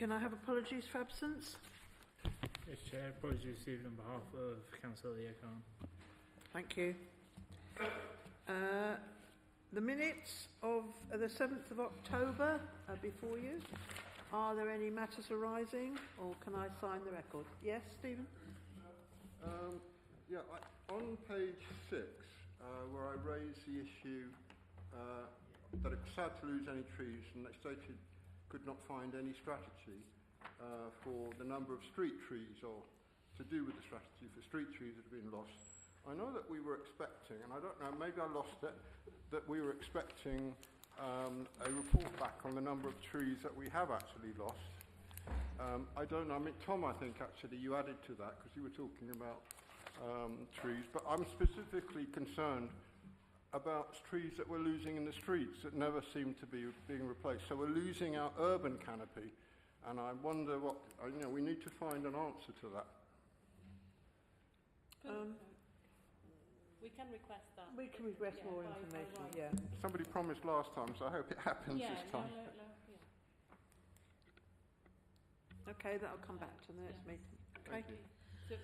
Can I have apologies for absence? Yes, Chair. Apologies received on behalf of Councillor Alia Khan. Thank you. The minutes of the 7th of October are before you. Are there any matters arising, or can I sign the record? Yes, Stephen? On page 6, where I raise the issue that it's sad to lose any trees, and they stated could not find any strategy for the number of street trees, or to do with the strategy for street trees that have been lost. I know that we were expecting, and I don't know, maybe I lost it, that we were expecting a report back on the number of trees that we have actually lost. I don't know, I mean, Tom, I think actually you added to that because you were talking about trees, but I'm specifically concerned about trees that we're losing in the streets that never seem to be being replaced. So we're losing our urban canopy, and I wonder what, we need to find an answer to that. We can request that. We can request more information, yeah. Somebody promised last time, so I hope it happens this time. Okay, that'll come back to the next meeting. Okay. So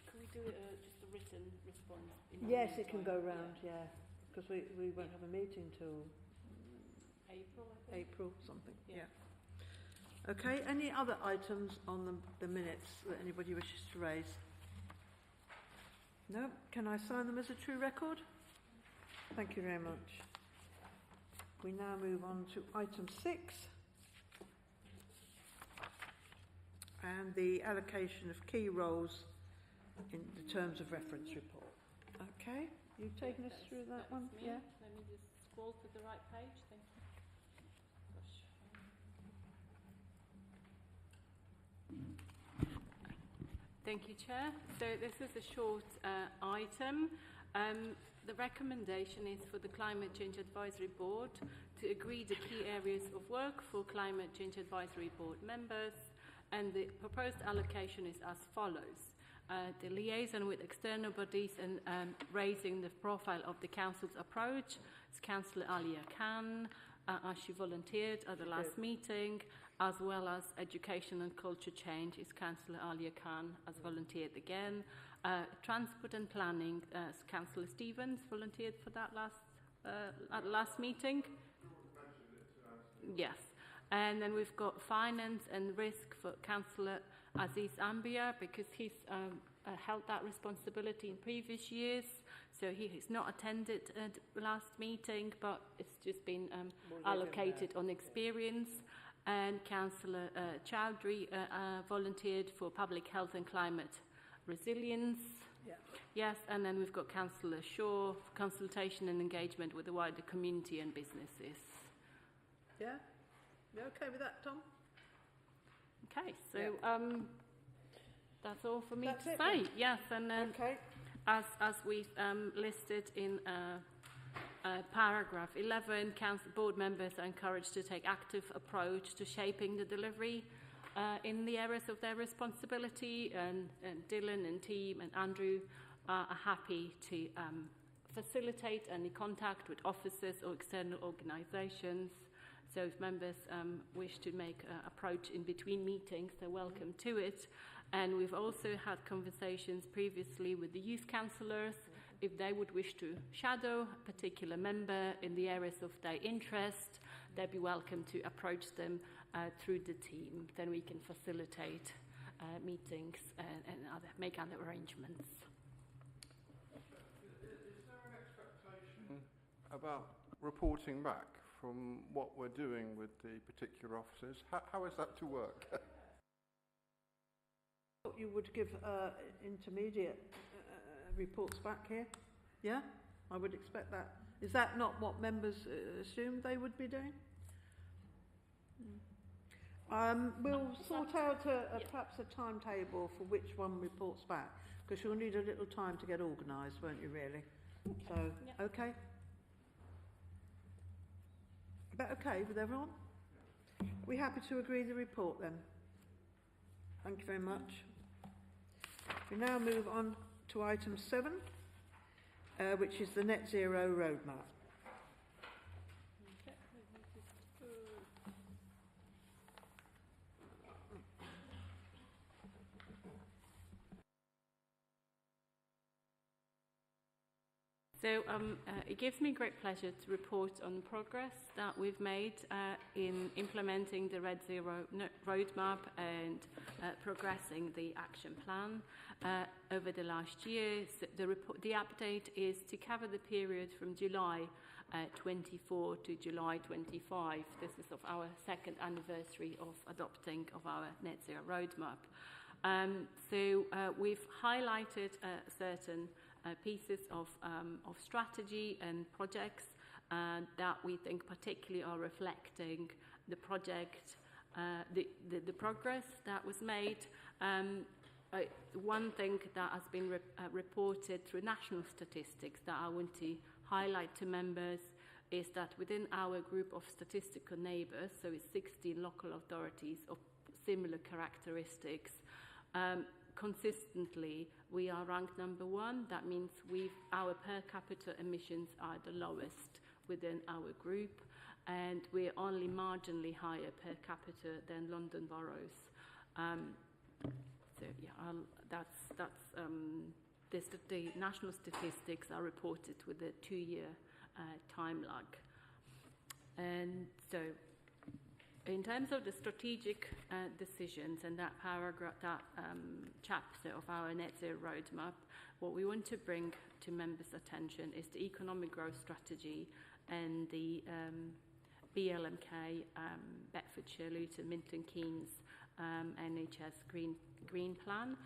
can we do just a written response? Yes, it can go round, yeah, because we won't have a meeting till April something. Yeah. Okay. Any other items on the minutes that anybody wishes to raise? No. Can I sign them as a true record? Thank you very much. We now move on to item 6. And the allocation of key roles in the terms of reference report. Okay, you've taken us through that one? Me. Yeah. Let me just scroll to the right page. Thank you. Gosh. Thank you, Chair. So this is a short item. The recommendation is for the Climate Change Advisory Board to agree the key areas of work for Climate Change Advisory Board members, and the proposed allocation is as follows. The liaison with external bodies and raising the profile of the Council's approach is Councillor Alia Khan, as she volunteered at the last meeting, as well as education and culture change is Councillor Alia Khan, as volunteered again. Transport and planning, Councillor Stevens volunteered for that at last meeting. Yes. And then we've got finance and risk for Councillor Aziz Ambia, because he's held that responsibility in previous years. So he has not attended the last meeting, but it's just been allocated on experience. And Councillor Chowdhury volunteered for public health and climate resilience. Yeah. Yes, and then we've got Councillor Shaw for consultation and engagement with the wider community and businesses. Yeah? You okay with that, Tom? Okay, so that's all for me to say. Then. Yes, and then as we've listed in paragraph 11, council board members are encouraged to take active approach to shaping the delivery in the areas of their responsibility, and Dylan and team and Andrew are happy to facilitate any contact with officers or external organisations. So if members wish to make approach in between meetings, they're welcome to it. And we've also had conversations previously with the youth councillors. If they would wish to shadow a particular member in the areas of their interest, they'd be welcome to approach them through the team. Then we can facilitate meetings and make other arrangements. Is there an expectation about reporting back from what we're doing with the particular officers? How is that to work? You would give intermediate reports back here? Yeah? I would expect that. Is that not what members assumed they would be doing? We'll sort out perhaps a timetable for which one reports back, because you'll need a little time to get organised, won't you, really? So, okay? Is that okay with everyone? Are we happy to agree the report then? Thank you very much. We now move on to item 7, which is the net zero roadmap. So it gives me great pleasure to report on the progress that we've made in implementing the Red Zero roadmap and progressing the action plan over the last year. So the update is to cover the period from July 24 to July 25. This is of our second anniversary of adopting of our Net Zero roadmap. So we've highlighted certain pieces of strategy and projects that we think particularly are reflecting the project, the progress that was made. One thing that has been reported through national statistics that I want to highlight to members is that within our group of statistical neighbours, so it's 16 local authorities of similar characteristics, consistently we are ranked number 1. That means our per capita emissions are the lowest within our group, and we're only marginally higher per capita than London boroughs. So yeah, the national statistics are reported with a 2-year time lag. And so in terms of the strategic decisions and that paragraph, that chapter of our Net Zero roadmap, what we want to bring to members' attention is the economic growth strategy and the BLMK, Bedfordshire, Luton, Milton Keynes, NHS Green Plan.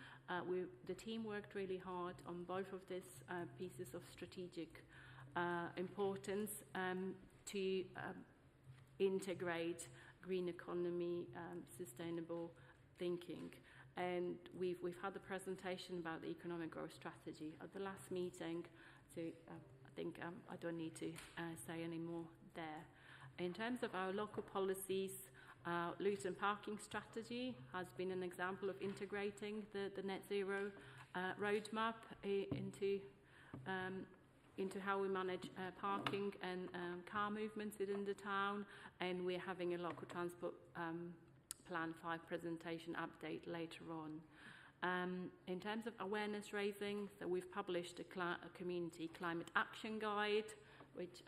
The team worked really hard on both of these pieces of strategic importance to integrate green economy, sustainable thinking. And we've had a presentation about the economic growth strategy at the last meeting, so I think I don't need to say any more there. In terms of our local policies, Luton parking strategy has been an example of integrating the Net Zero roadmap into how we manage parking and car movements within the town, and we're having a local transport plan 5 presentation update later on. In terms of awareness raising, so we've published a community climate action guide, which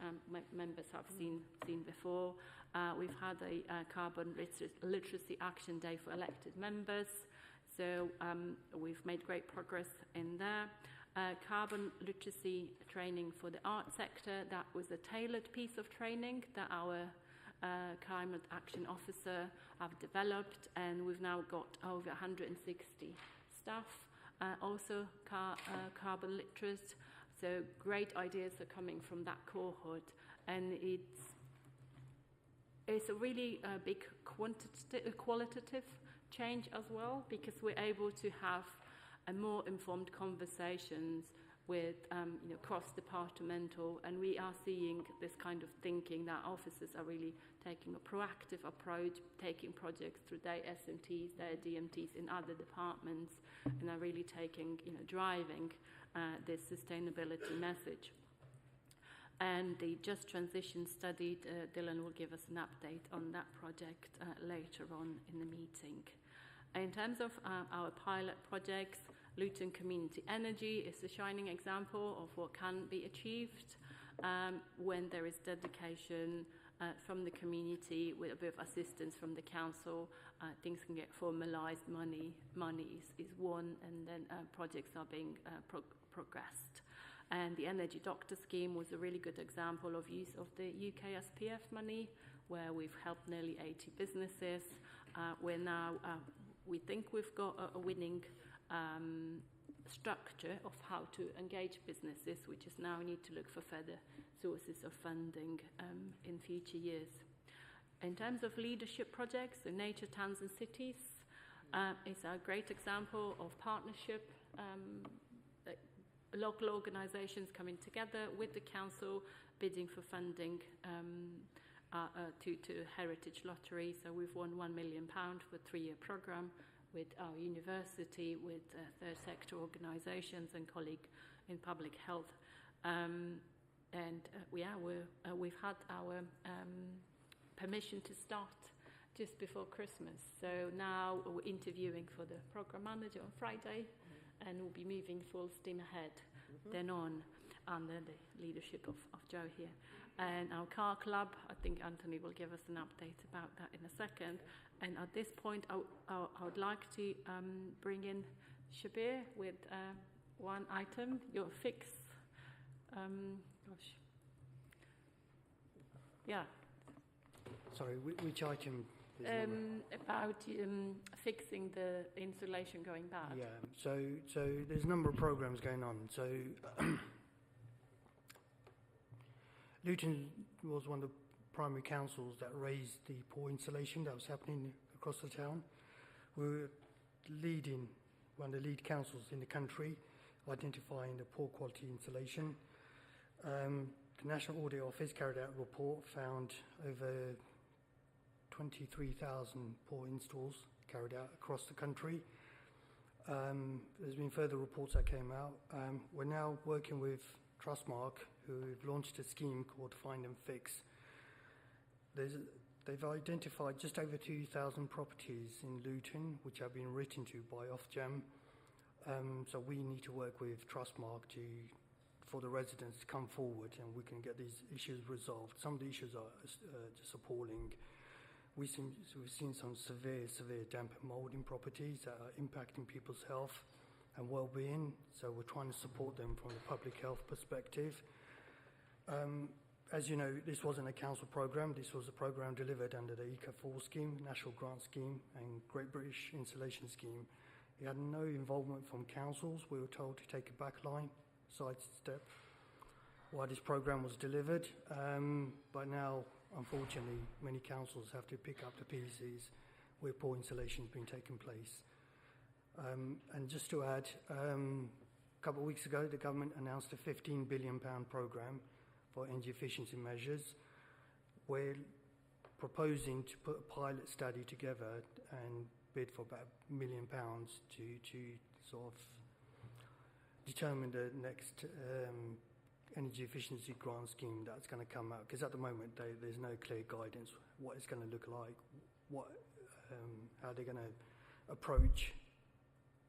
members have seen before. We've had a carbon literacy action day for elected members, so we've made great progress in there. Carbon literacy training for the art sector, that was a tailored piece of training that our climate action officer have developed, and we've now got over 160 staff also carbon literate. So great ideas are coming from that cohort, and it's a really big qualitative change as well, because we're able to have a more informed conversations with cross-departmental, and we are seeing this kind of thinking that officers are really taking a proactive approach, taking projects through their SMTs, their DMTs in other departments, and are really driving this sustainability message. And the Just Transition study, Dylan will give us an update on that project later on in the meeting. In terms of our pilot projects, Luton Community Energy is a shining example of what can be achieved when there is dedication from the community with a bit of assistance from the council. Things can get formalised, money is one, and then projects are being progressed. And the Energy Doctor Scheme was a really good example of use of the UK SPF money, where we've helped nearly 80 businesses. We're now, we think we've got a winning structure of how to engage businesses. We just now need to look for further sources of funding in future years. In terms of leadership projects, the Nature Towns and Cities is a great example of partnership, local organisations coming together with the council, bidding for funding to Heritage Lottery. So we've won £1 million for a 3-year programme with our university, with third sector organisations and colleague in public health. We've had our permission to start just before Christmas. So now we're interviewing for the programme manager on Friday, and we'll be moving full steam ahead then on. under the leadership of Joe here. And our car club, I think Anthony will give us an update about that in a second. And at this point, I would like to bring in Shabir with one item, your fix. Yeah. Sorry, which item? Is it? About fixing the insulation going bad. Yeah, so there's a number of programs going on. So Luton was one of the primary councils that raised the poor insulation that was happening across the town. We were one of the lead councils in the country, identifying the poor quality insulation. The National Audit Office carried out a report, found over 23,000 poor installs carried out across the country. There's been further reports that came out. We're now working with Trustmark, who have launched a scheme called Find and Fix. They've identified just over 2,000 properties in Luton which have been written to by Ofgem. So we need to work with Trustmark for the residents to come forward and we can get these issues resolved. Some of the issues are just appalling. We've seen some severe damp and mould in properties that are impacting people's health and well-being, so we're trying to support them from a public health perspective. As you know, this wasn't a council programme, this was a programme delivered under the ECA4 scheme, National Grant Scheme and Great British Insulation Scheme. It had no involvement from councils. We were told to take a backline, sidestep, while this programme was delivered, but now unfortunately, many councils have to pick up the pieces where poor insulation has been taking place. And just to add, a couple of weeks ago, the government announced a £15 billion programme for energy efficiency measures. We're proposing to put a pilot study together and bid for about £1 million to sort of determine the next energy efficiency grant scheme that's going to come out, because at the moment there's no clear guidance what it's going to look like, how they're going to approach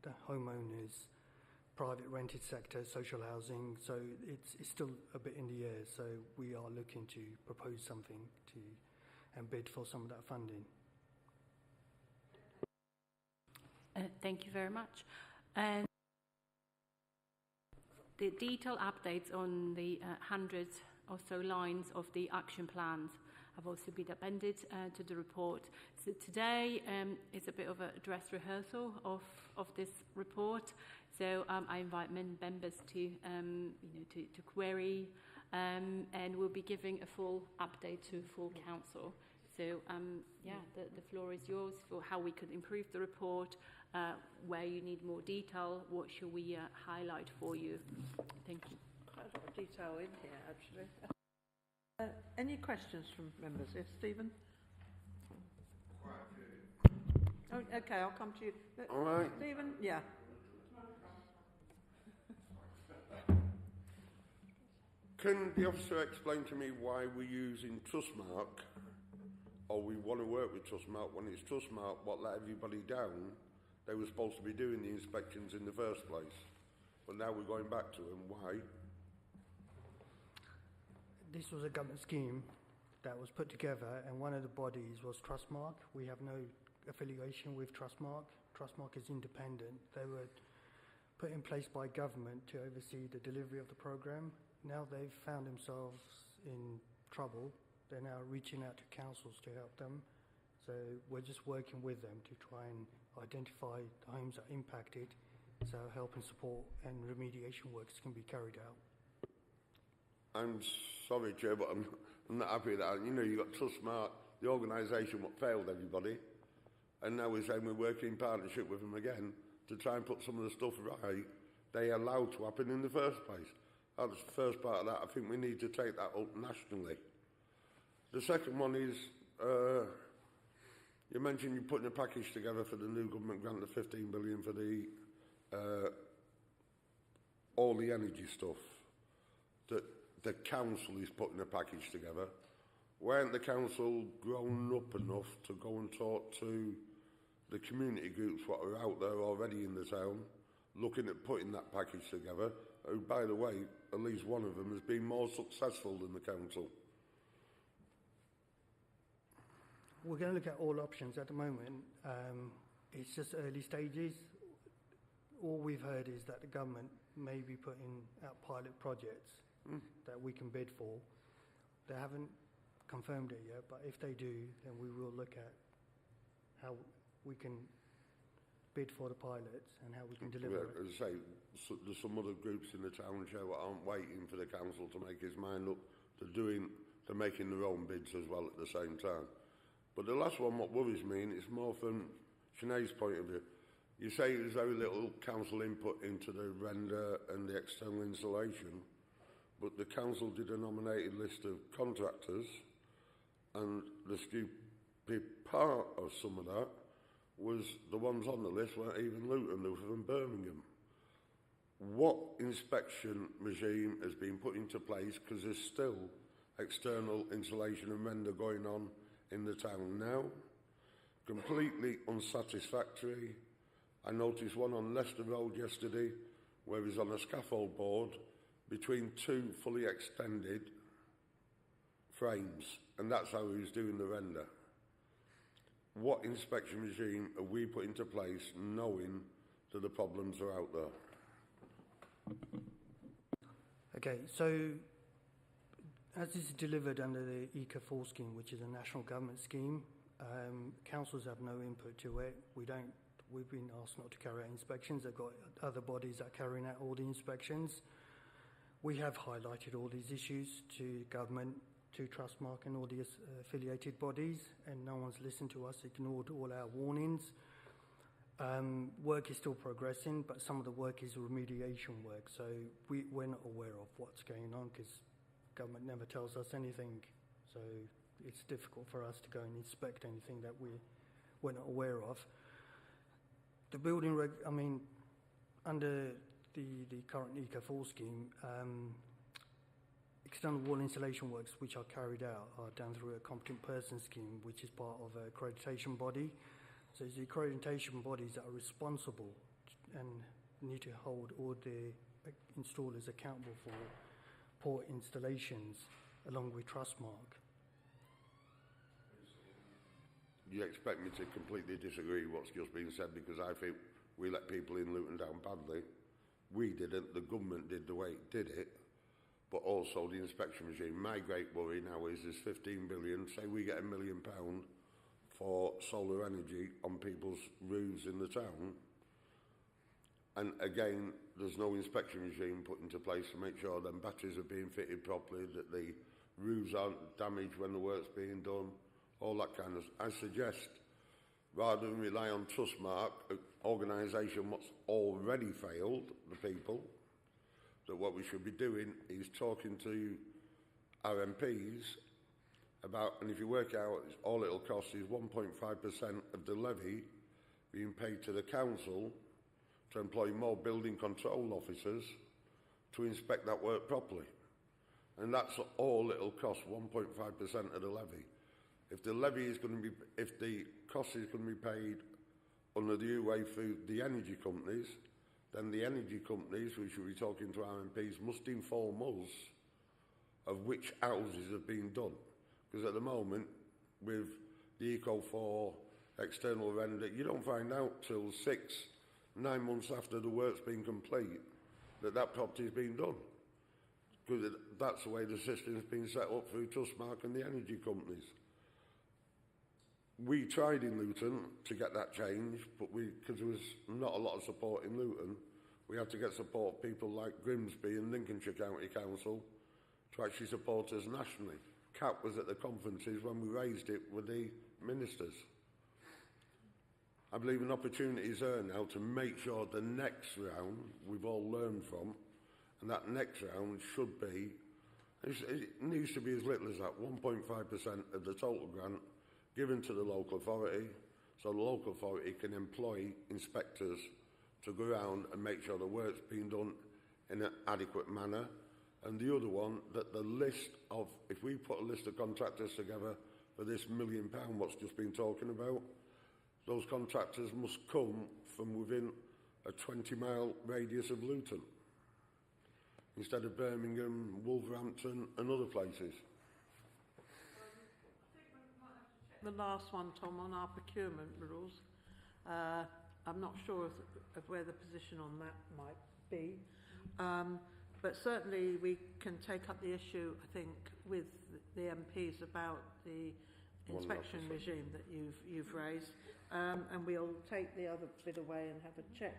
the homeowners, private rented sector, social housing. So it's still a bit in the air. So we are looking to propose something and bid for some of that funding. Thank you very much. And the detailed updates on the 100 or so lines of the action plans have also been appended to the report. So today is a bit of a dress rehearsal of this report. So I invite members to query, and we'll be giving a full update to full council. So the floor is yours for how we could improve the report. Where you need more detail, what should we highlight for you? Thank you. Quite a lot of detail in here, actually. Any questions from members? Yes, Stephen? Oh, okay, I'll come to you. All right. Stephen? Yeah. Can the officer explain to me why we're using Trustmark, or we want to work with Trustmark, when it's Trustmark what let everybody down? They were supposed to be doing the inspections in the first place, but now we're going back to them. Why? This was a government scheme that was put together, and one of the bodies was Trustmark. We have no affiliation with Trustmark. Trustmark is independent. They were put in place by government to oversee the delivery of the programme. Now they've found themselves in trouble. They're now reaching out to councils to help them. So we're just working with them to try and identify the homes that are impacted, so help and support and remediation works can be carried out. I'm sorry, Chair, but I'm not happy with that. You know, you've got Trustmark, the organisation what failed everybody, and now we're saying we're working in partnership with them again to try and put some of the stuff right they allowed to happen in the first place. That's the first part of that. I think we need to take that up nationally. The second one is, you mentioned you're putting a package together for the new government grant of 15 billion for the all the energy stuff. That the council is putting a package together. Weren't the council grown up enough to go and talk to the community groups what are out there already in the town, looking at putting that package together, who, by the way, at least one of them has been more successful than the council. We're going to look at all options at the moment. It's just early stages. All we've heard is that the government may be putting out pilot projects that we can bid for. They haven't confirmed it yet, but if they do, then we will look at how we can bid for the pilots and how we can deliver it. As I say, there's some other groups in the town show that aren't waiting for the council to make his mind up. They're making their own bids as well at the same time. But the last one, what worries me, and it's more from Sinead's point of view, you say there's very little council input into the render and the external installation, but the council did a nominated list of contractors, and the stupid part of some of that was the ones on the list weren't even Luton, they were from Birmingham. What inspection regime has been put into place, because there's still external installation and render going on in the town now? Completely unsatisfactory. I noticed one on Leicester Road yesterday where he's on a scaffold board between two fully extended frames, and that's how he was doing the render. What inspection regime are we put into place knowing that the problems are out there? Okay, so as this is delivered under the ECA4 scheme, which is a national government scheme, councils have no input to it. We've been asked not to carry out inspections. They've got other bodies that are carrying out all the inspections. We have highlighted all these issues to government, to Trustmark and all the affiliated bodies, and no one's listened to us, ignored all our warnings. Work is still progressing, but some of the work is remediation work, so we're not aware of what's going on because government never tells us anything, so it's difficult for us to go and inspect anything that we're not aware of. The building, under the current ECA4 scheme, external wall insulation works which are carried out are done through a competent person scheme, which is part of an accreditation body. So it's the accreditation bodies that are responsible and need to hold all the installers accountable for poor installations, along with Trustmark. You expect me to completely disagree with what's just been said, because I think we let people in Luton down badly. We didn't, the government did the way it did it, but also the inspection regime. My great worry now is there's 15 billion, say we get £1 million for solar energy on people's roofs in the town, and again there's no inspection regime put into place to make sure them batteries are being fitted properly, that the roofs aren't damaged when the work's being done, all that kind of. I suggest, rather than rely on Trustmark, an organisation what's already failed the people, that what we should be doing is talking to our MPs about, and if you work out, all it'll cost is 1.5% of the levy being paid to the council to employ more building control officers to inspect that work properly. And that's all it'll cost, 1.5% of the levy. If the levy is going to be, if the cost is going to be paid under the new way through the energy companies, then the energy companies, we should be talking to our MPs, must inform us of which houses have been done. Because at the moment, with the Eco4 external render, you don't find out till 6-9 months after the work's been complete that that property's been done. Because that's the way the system's been set up through Trustmark and the energy companies. We tried in Luton to get that changed, but because there was not a lot of support in Luton, we had to get support people like Grimsby and Lincolnshire County Council to actually support us nationally. Cat was at the conferences when we raised it with the ministers. I believe an opportunity is there now to make sure the next round we've all learned from, and that next round should be, it needs to be as little as that, 1.5% of the total grant given to the local authority, so the local authority can employ inspectors to go around and make sure the work's being done in an adequate manner. And the other one, that the list of, if we put a list of contractors together for this £1 million what's just been talking about, those contractors must come from within a 20-mile radius of Luton. instead of Birmingham, Wolverhampton and other places. The last one, Tom, on our procurement rules. I'm not sure of where the position on that might be. But certainly we can take up the issue, I think, with the MPs about the inspection regime that you've raised. And we'll take the other bit away and have a check.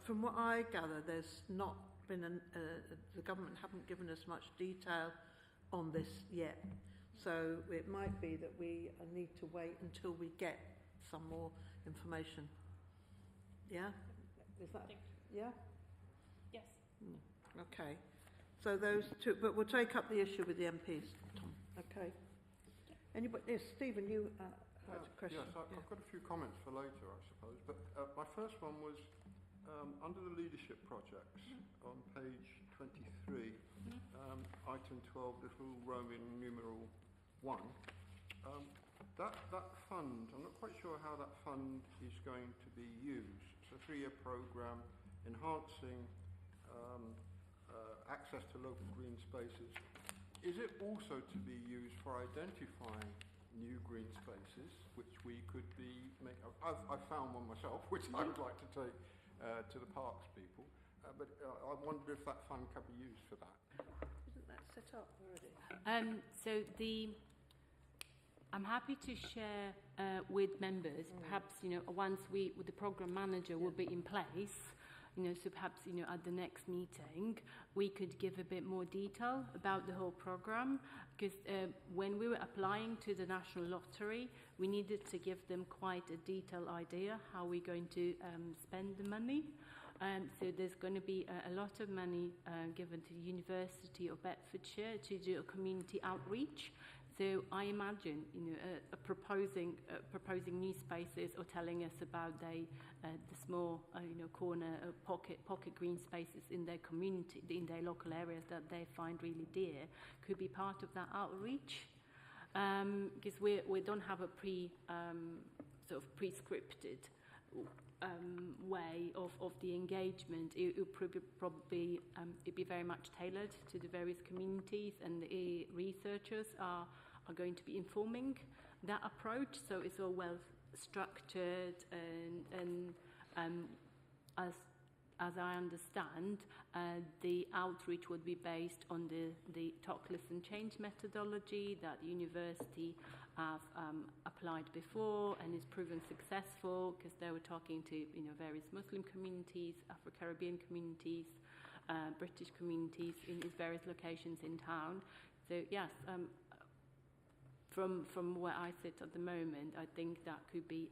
From what I gather, there's not been the government haven't given us much detail on this yet. So it might be that we need to wait until we get some more information. Yeah? Is that? Yeah? Yes. Okay. So those two, but we'll take up the issue with the MPs, Tom. Okay. Anybody? Yes, Stephen, you had a question. Yes, I've got a few comments for later, I suppose. But my first one was under the leadership projects on page 23, item 12, little Roman numeral 1. That fund, I'm not quite sure how that fund is going to be used. It's a 3-year programme enhancing access to local green spaces. Is it also to be used for identifying new green spaces, which we could be I've found one myself, which I would like to take to the parks people, but I wondered if that fund could be used for that. Isn't that set up already? I'm happy to share with members, perhaps, once the programme manager will be in place, so perhaps, at the next meeting, we could give a bit more detail about the whole programme, because when we were applying to the National Lottery, we needed to give them quite a detailed idea how we're going to spend the money. So there's going to be a lot of money given to the University of Bedfordshire to do a community outreach. So I imagine, proposing new spaces or telling us about the small, corner pocket green spaces in their community, in their local areas that they find really dear, could be part of that outreach. Because we don't have a prescripted way of the engagement. It would probably it'd be very much tailored to the various communities, and the researchers are going to be informing that approach. So it's all well structured, and as I understand, the outreach would be based on the Talk, Listen, Change methodology that the university have applied before and is proven successful, because they were talking to various Muslim communities, Afro-Caribbean communities, British communities in these various locations in town. So yes, from where I sit at the moment, I think that could be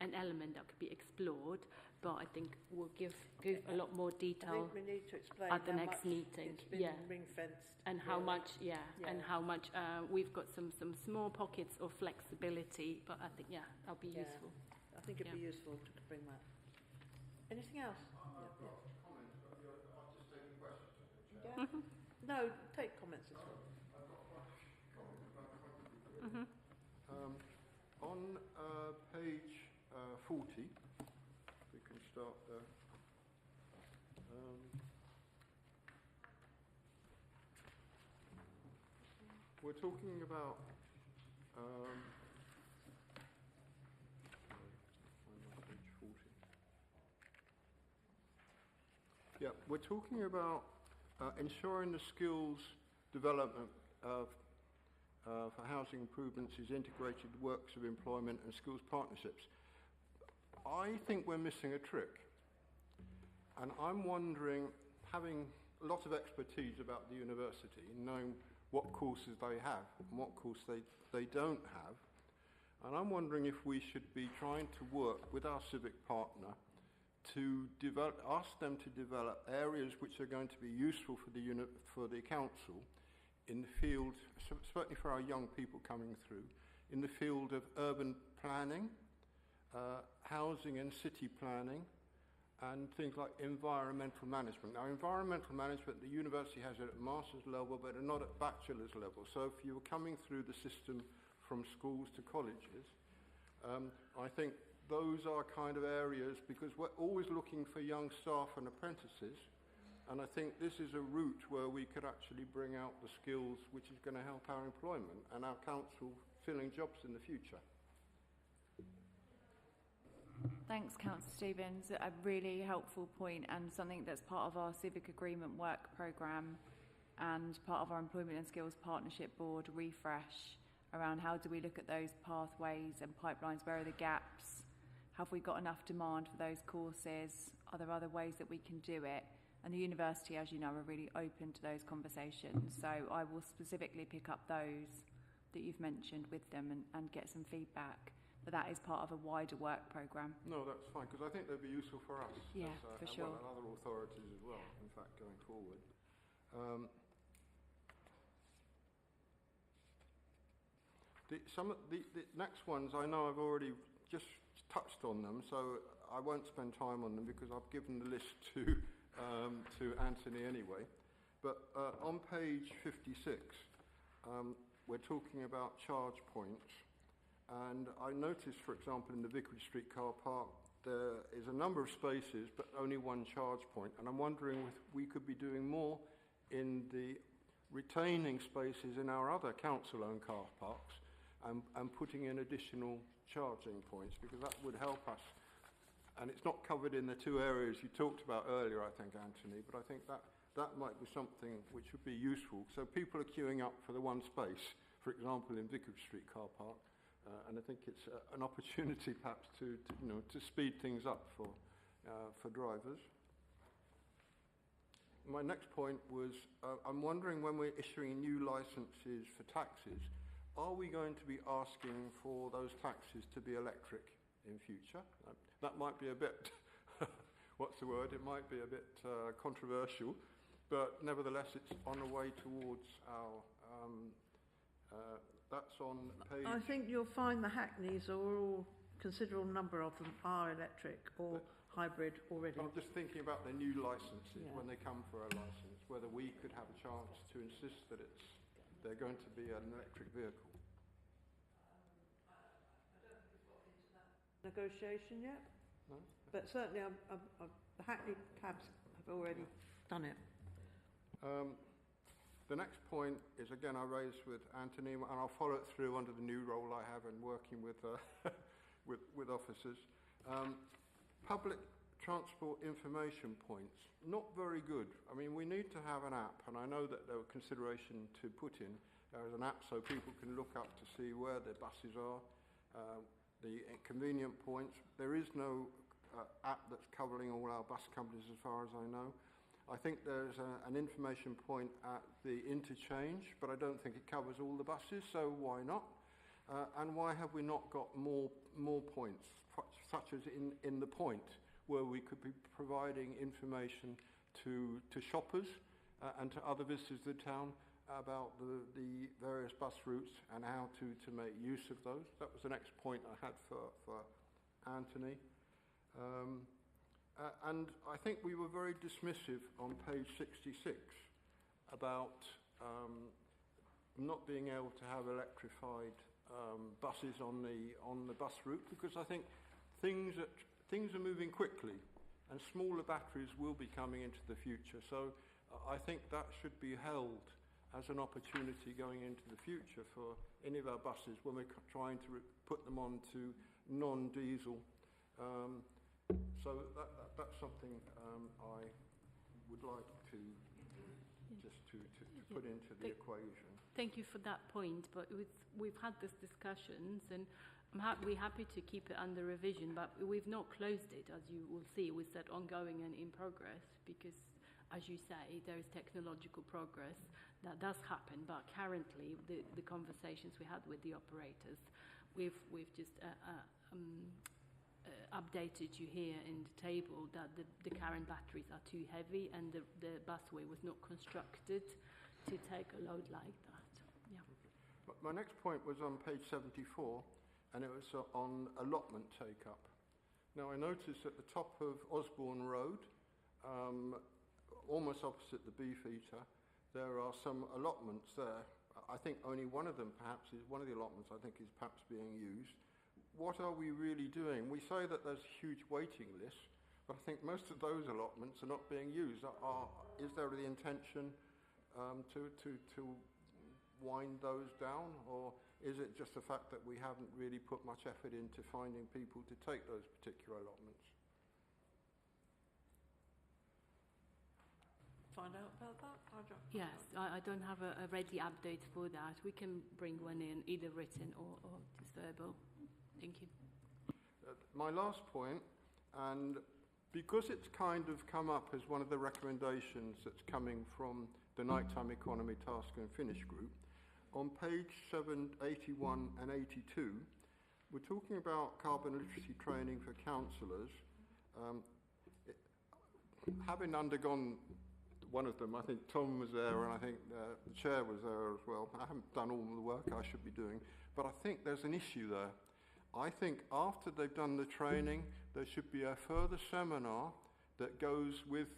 an element that could be explored, but I think we'll give a lot more detail. I think we need to explain at the how next much meeting. It's been ring-fenced. And how much, and how much we've got some small pockets of flexibility, but I think that'll be useful. I think it'd be useful to bring that. Anything else? I've got comments, but I'll just take the questions. Yeah. No, take comments as well. On page 40, we can start there. We're talking about page 40. Yeah, we're talking about ensuring the skills development for housing improvements is integrated works of employment and skills partnerships. I think we're missing a trick. And I'm wondering, having a lot of expertise about the university, knowing what courses they have and what course they don't have, and I'm wondering if we should be trying to work with our civic partner to ask them to develop areas which are going to be useful for the council in the field, certainly for our young people coming through, in the field of urban planning, housing and city planning, and things like environmental management. Now, environmental management, the university has it at master's level, but not at bachelor's level. So if you were coming through the system from schools to colleges, I think those are kind of areas, because we're always looking for young staff and apprentices, and I think this is a route where we could actually bring out the skills which is going to help our employment and our council filling jobs in the future. Thanks, Councillor Stevens. A really helpful point, and something that's part of our Civic Agreement work programme and part of our Employment and Skills Partnership Board refresh around how do we look at those pathways and pipelines, where are the gaps, have we got enough demand for those courses, are there other ways that we can do it? And the university, as you know, are really open to those conversations, so I will specifically pick up those that you've mentioned with them and get some feedback. But that is part of a wider work programme. No, that's fine, because I think they'd be useful for us. Yeah, as, for sure. Well, and other authorities as well, in fact, going forward. The next ones, I know I've already just touched on them, so I won't spend time on them because I've given the list to Anthony anyway. But on page 56, we're talking about charge points. And I noticed, for example, in the Vicarage Street car park, there is a number of spaces, but only one charge point. And I'm wondering if we could be doing more in the retaining spaces in our other council-owned car parks and putting in additional charging points, because that would help us. And it's not covered in the two areas you talked about earlier, I think, Anthony, but I think that might be something which would be useful. So people are queuing up for the one space, for example, in Vicarage Street car park. And I think it's an opportunity, perhaps, to speed things up for drivers. My next point was, I'm wondering, when we're issuing new licences for taxis, are we going to be asking for those taxis to be electric in future? That might be a bit, what's the word? It might be a bit controversial, but nevertheless, it's on the way towards our. That's on page. I think you'll find the Hackneys, or all considerable number of them, are electric or hybrid already. I'm just thinking about the new licences when they come for a licence, whether we could have a chance to insist that they're going to be an electric vehicle. I don't think we've got into that negotiation yet, No? but certainly the Hackney cabs have already done it. The next point is, again, I raised with Anthony, and I'll follow it through under the new role I have in working with with officers. Public transport information points, not very good. I mean, we need to have an app, and I know that there were consideration to put in as an app so people can look up to see where their buses are, the convenient points. There is no app that's covering all our bus companies as far as I know. I think there's an information point at the interchange, but I don't think it covers all the buses, so why not? And why have we not got more points, such as in the point, where we could be providing information to shoppers and to other visitors to the town about the various bus routes and how to make use of those. That was the next point I had for Anthony. And I think we were very dismissive on page 66 about not being able to have electrified buses on the bus route, because I think things are moving quickly, and smaller batteries will be coming into the future. So I think that should be held as an opportunity going into the future for any of our buses when we're trying to put them on to non-diesel. So that's something I would like to just to put into the equation. Thank you for that point, but we've had these discussions, and we're happy to keep it under revision, but we've not closed it, as you will see. We said ongoing and in progress, because, as you say, there is technological progress that does happen, but currently the conversations we had with the operators, we've just updated you here in the table that the current batteries are too heavy, and the busway was not constructed to take a load like that. Yeah. My next point was on page 74, and it was on allotment take-up. Now, I noticed at the top of Osborne Road, almost opposite the Beefeater, there are some allotments there. I think only one of them, perhaps, one of the allotments, I think, is perhaps being used. what are we really doing? We say that there's huge waiting lists, but I think most of those allotments are not being used. Is there the intention to wind those down, or is it just the fact that we haven't really put much effort into finding people to take those particular allotments? Find out about that? Yes, I don't have a ready update for that. We can bring one in, either written or just verbal. Thank you. My last point, and because it's kind of come up as one of the recommendations that's coming from the Nighttime Economy Task and Finish Group, on page 81 and 82, we're talking about carbon literacy training for councillors. Having undergone one of them, I think Tom was there and I think the chair was there as well. I haven't done all the work I should be doing, but I think there's an issue there. I think after they've done the training, there should be a further seminar that goes with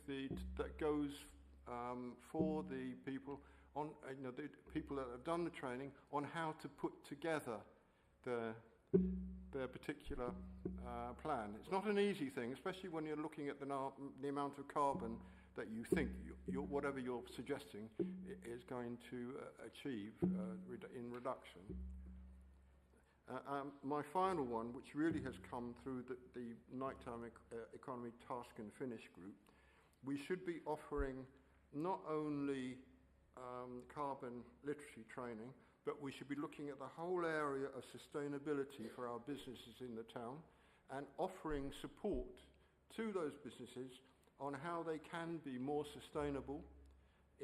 for the people on the people that have done the training on how to put together their particular plan. It's not an easy thing, especially when you're looking at the amount of carbon that you think whatever you're suggesting is going to achieve in reduction. My final one, which really has come through the Nighttime Economy Task and Finish Group, we should be offering not only carbon literacy training, but we should be looking at the whole area of sustainability for our businesses in the town and offering support to those businesses on how they can be more sustainable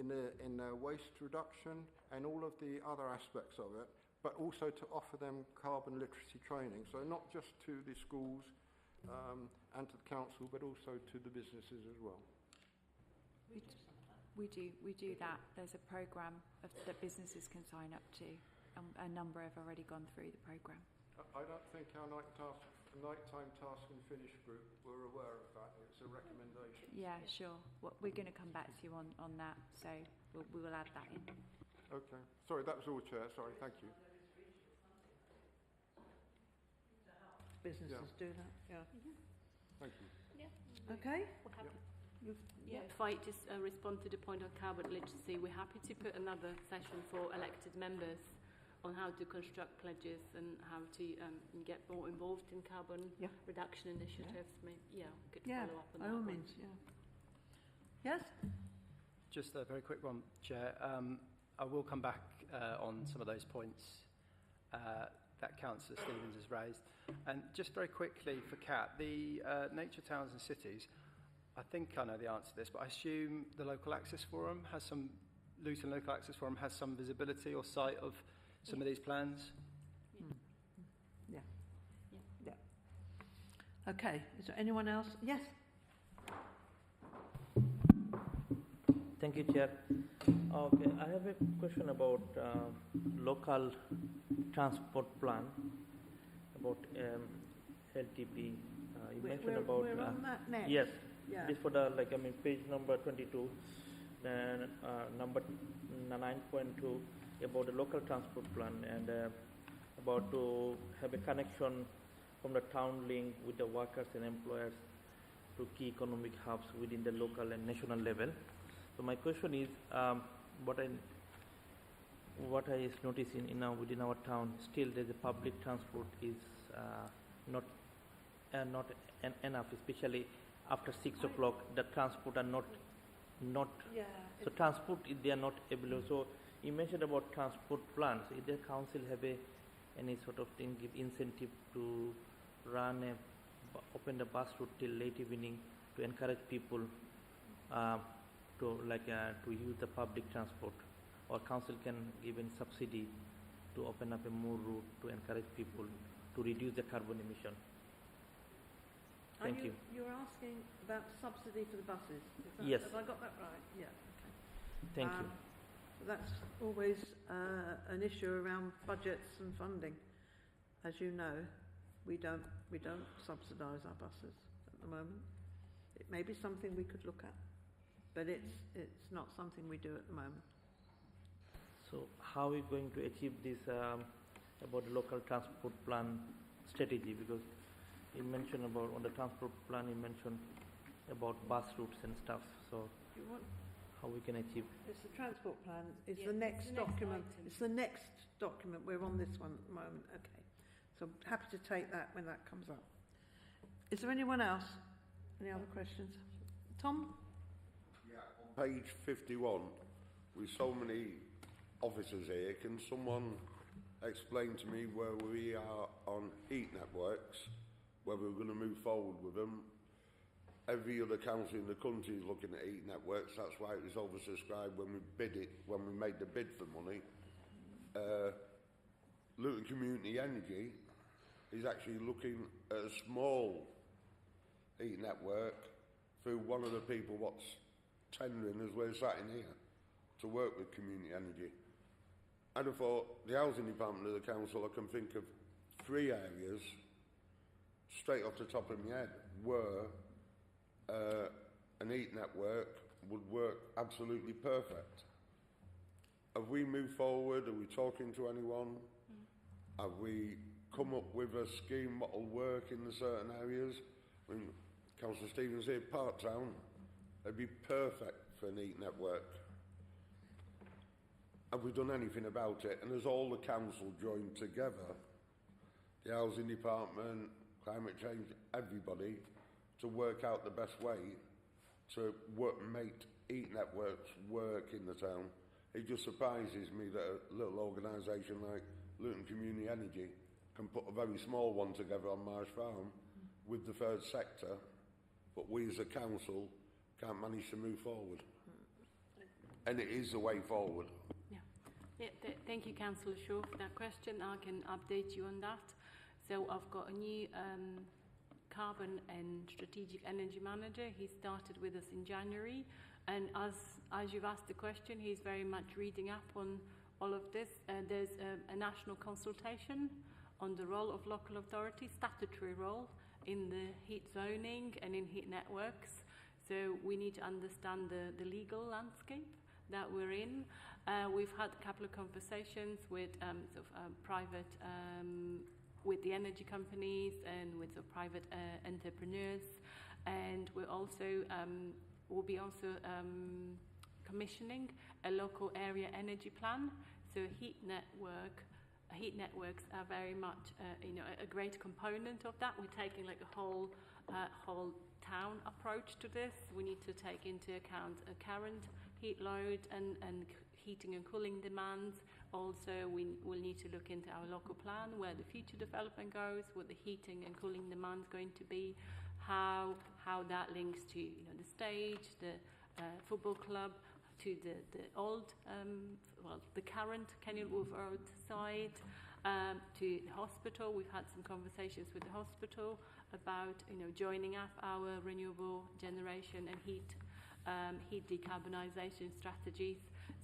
in their waste reduction and all of the other aspects of it, but also to offer them carbon literacy training. So not just to the schools and to the council, but also to the businesses as well. We do that. There's a programme that businesses can sign up to. A number have already gone through the programme. I don't think our Nighttime Task and Finish Group were aware of that. It's a recommendation. Yeah, sure. We're going to come back to you on that, so we will add that in. Okay. Sorry, that was all, Chair. Sorry, thank you. Businesses do that, yeah. Thank you. Yeah. Okay? We're happy. Yeah. If I just respond to the point on carbon literacy, we're happy to put another session for elected members on how to construct pledges and how to get more involved in carbon reduction initiatives. Maybe, could follow up on by that all one. means, Yes? Just a very quick one, Chair. I will come back on some of those points that Councillor Stevens has raised. And just very quickly for Kat, the Nature Towns and Cities, I think I know the answer to this, but I assume the Local Access Forum has some, Luton Local Access Forum has some visibility or sight of some of these plans? Yeah. Okay, is there anyone else? Yes? Thank you, Chair. Okay, I have a question about local transport plan, about LTP. You mentioned about... We're on that next. Yes. Yeah. This for the, page number 22, then number 9.2, about the local transport plan and about to have a connection from the town link with the workers and employers to key economic hubs within the local and national level. So my question is, what I is noticing within our town, still there's a public transport is not enough, especially after 6 o'clock. The transport are not. So transport they are not able. So you mentioned about transport plans. If the council have any sort of thing, give incentive to open the bus route till late evening to encourage people to use the public transport, or council can give in subsidy to open up a more route to encourage people to reduce the carbon emission. Thank you. You're asking about subsidy for the buses? Yes. Have I got that right? Yeah. Okay. Thank you. That's always an issue around budgets and funding. As you know, we don't subsidise our buses at the moment. It may be something we could look at, but it's not something we do at the moment. So how are we going to achieve this about the local transport plan strategy, because you mentioned about on the transport plan, you mentioned about bus routes and stuff. So You want, how we can achieve? it's the transport plan, it's Yeah, the it's next the next document. item. It's the next document. We're on this one at the moment. Okay. So I'm happy to take that when that comes up. Is there anyone else? Any other questions? Tom? Page 51, with so many officers here, can someone explain to me where we are on heat networks, whether we're going to move forward with them? Every other council in the country is looking at heat networks. That's why it was oversubscribed when we bid it, when we made the bid for money. Luton Community Energy is actually looking at a small heat network through one of the people what's tendering as we're sat in here to work with Community Energy. I'd have thought the housing department of the council, I can think of 3 areas straight off the top of my head where an heat network would work absolutely perfect. Have we moved forward? Are we talking to anyone? Have we come up with a scheme that will work in the certain areas? I mean, Councillor Stevens here, Park Town, it'd be perfect for an heat network. Have we done anything about it? And has all the council joined together, the housing department, climate change, everybody, to work out the best way to make heat networks work in the town? It just surprises me that a little organisation like Luton Community Energy can put a very small one together on Marsh Farm with the third sector, but we as a council can't manage to move forward. And it is the way forward. Yeah, thank you, Councillor Shaw, for that question. I can update you on that. So I've got a new carbon and strategic energy manager. He started with us in January, and as you've asked the question, he's very much reading up on all of this. There's a national consultation on the role of local authorities, statutory role in the heat zoning and in heat networks. So we need to understand the legal landscape that we're in. We've had a couple of conversations with private, with the energy companies and with the private entrepreneurs, and we're also we'll be also commissioning a local area energy plan. So heat networks are very much a great component of that. We're taking like a whole town approach to this. We need to take into account a current heat load and heating and cooling demands. Also, we will need to look into our local plan, where the future development goes, what the heating and cooling demand is going to be, how that links to the stage, the football club, to the old, the current Kenilworth Road side, to the hospital. We've had some conversations with the hospital about joining up our renewable generation and heat decarbonisation strategies.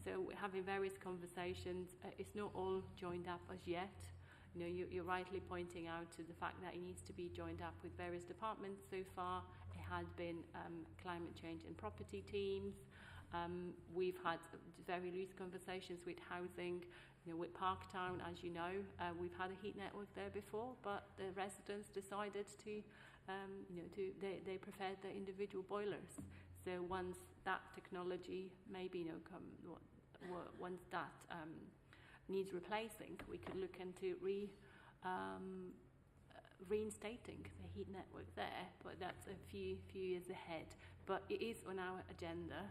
So we're having various conversations. It's not all joined up as yet. You're rightly pointing out to the fact that it needs to be joined up with various departments. So far, it has been climate change and property teams. We've had very loose conversations with housing, with Parktown, as you know. We've had a heat network there before, but the residents decided to, they preferred their individual boilers. So once that technology maybe once that needs replacing, we could look into reinstating the heat network there, but that's a few years ahead. But it is on our agenda,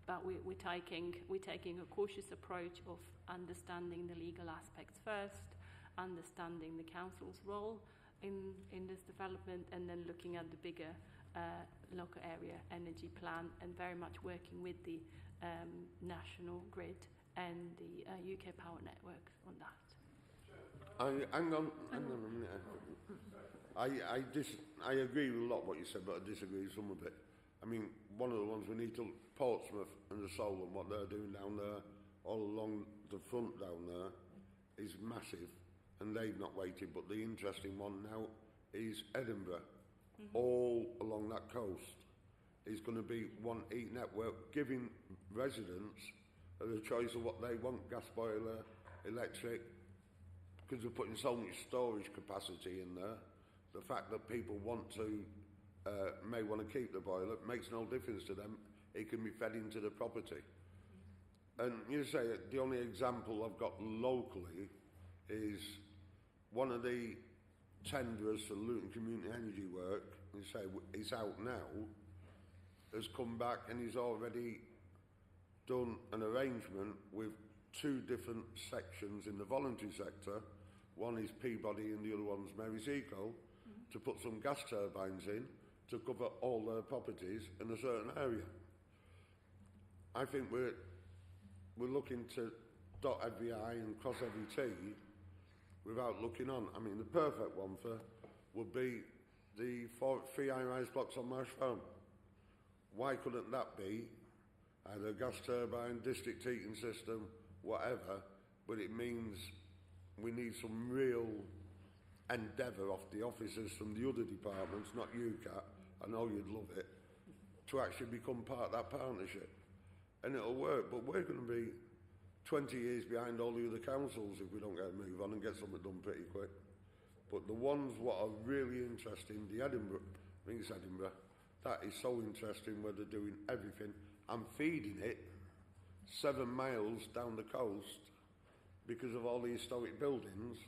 but we're taking a cautious approach of understanding the legal aspects first, understanding the council's role in this development, and then looking at the bigger local area energy plan, and very much working with the national grid and the UK Power Network on that. Hang on a minute. I agree with a lot of what you said, but I disagree with some of it. I mean, one of the ones we need to Portsmouth and the Solent, what they're doing down there, all along the front down there, is massive, and they've not waited. But the interesting one now is Edinburgh. All along that coast is going to be one heat network, giving residents the choice of what they want: gas boiler, electric, because we're putting so much storage capacity in there. The fact that people may want to keep the boiler makes no difference to them. It can be fed into the property. And you say the only example I've got locally is one of the tenderers for Luton Community Energy work, you say it's out now, has come back and he's already done an arrangement with 2 different sections in the voluntary sector. One is Peabody and the other one's Mary's Eco, to put some gas turbines in to cover all their properties in a certain area. I think we're looking to dot every I and cross every T without looking on. I mean, the perfect one would be the 3 high-rise blocks on Marsh Farm. Why couldn't that be either a gas turbine, district heating system, whatever, but it means we need some real endeavour off the officers from the other departments, not you, Kat, I know you'd love it, to actually become part of that partnership. And it'll work, but we're going to be 20 years behind all the other councils if we don't get a move on and get something done pretty quick. But the ones what are really interesting, the Edinburgh, I think it's Edinburgh, that is so interesting where they're doing everything. I'm feeding it 7 miles down the coast because of all the historic buildings,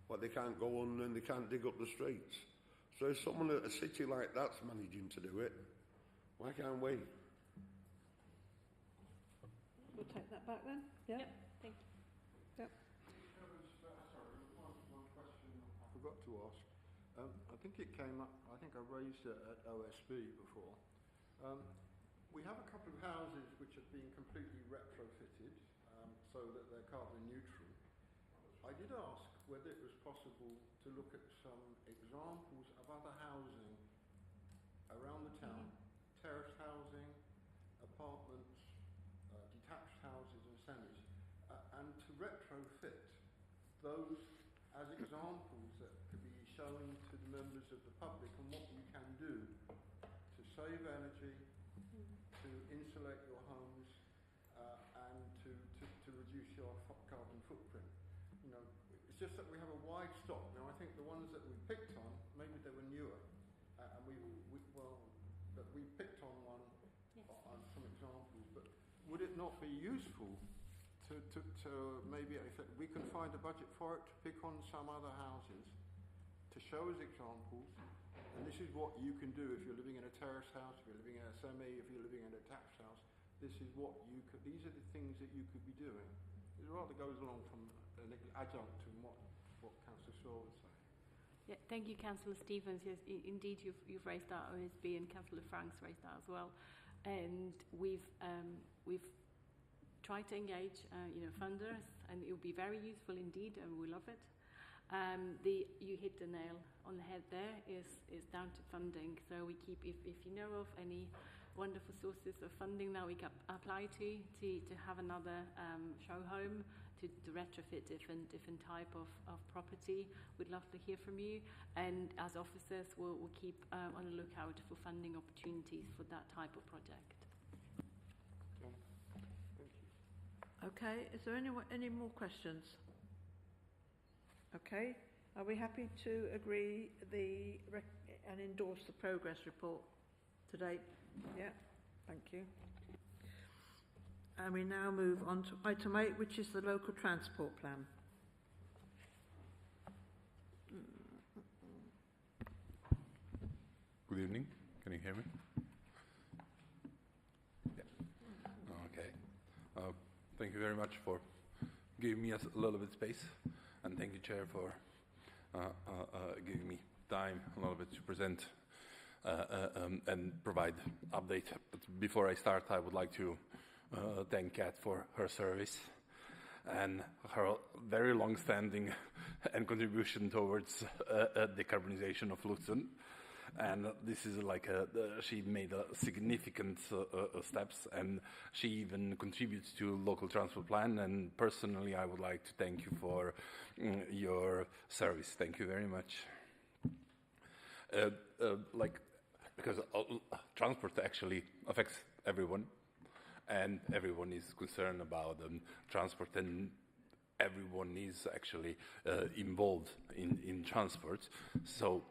but they can't go on and they can't dig up the streets. So if someone at a city like that's managing to do it, why can't we? We'll take that back then. Yeah. Yep, thank you. Yep. Sorry, one question I forgot to ask. I think it came up, I think I raised it at OSB before. We have a couple of houses which have been completely retrofitted so that they're carbon neutral. I did ask whether it was possible to look at some examples of other housing around the town, terraced housing, apartments, detached houses and semis, and to retrofit those as examples that could be shown to the members of the public on what you can do to save energy, to insulate your homes, and to reduce your carbon footprint. You know, it's just that we have a wide stock. Now, I think the ones that we picked on, maybe they were newer, and we picked on one, on some examples, but would it not be useful to maybe, if we can find a budget for it, to pick on some other houses to show as examples, and this is what you can do if you're living in a terrace house, if you're living in a semi, if you're living in a detached house, this is what you could, these are the things that you could be doing. It rather goes along from an adjunct to what Councillor Shaw would say. Yeah, thank you, Councillor Stevens. Yes, indeed, you've raised that OSB, and Councillor Franks raised that as well. And we've tried to engage, funders, and it will be very useful indeed, and we love it. You hit the nail on the head there. Is down to funding. So we keep, if you know of any wonderful sources of funding that we can apply to have another show home, to retrofit different type of property, we'd love to hear from you. And as officers, we'll keep on the lookout for funding opportunities for that type of project. Okay, is there any more questions? Okay, are we happy to agree and endorse the progress report to date? Yeah, thank you. And we now move on to item 8, which is the local transport plan. Good evening. Can you hear me? Yeah. Okay. Thank you very much for giving me a little bit of space, and thank you, Chair, for giving me time a little bit to present and provide update. But before I start, I would like to thank Kat for her service and her very long-standing and contribution towards decarbonization of Luton. And this is like she made significant steps, and she even contributes to local transport plan. And personally, I would like to thank you for your service. Thank you very much. Because transport actually affects everyone, and everyone is concerned about transport. And everyone is actually involved in transport. So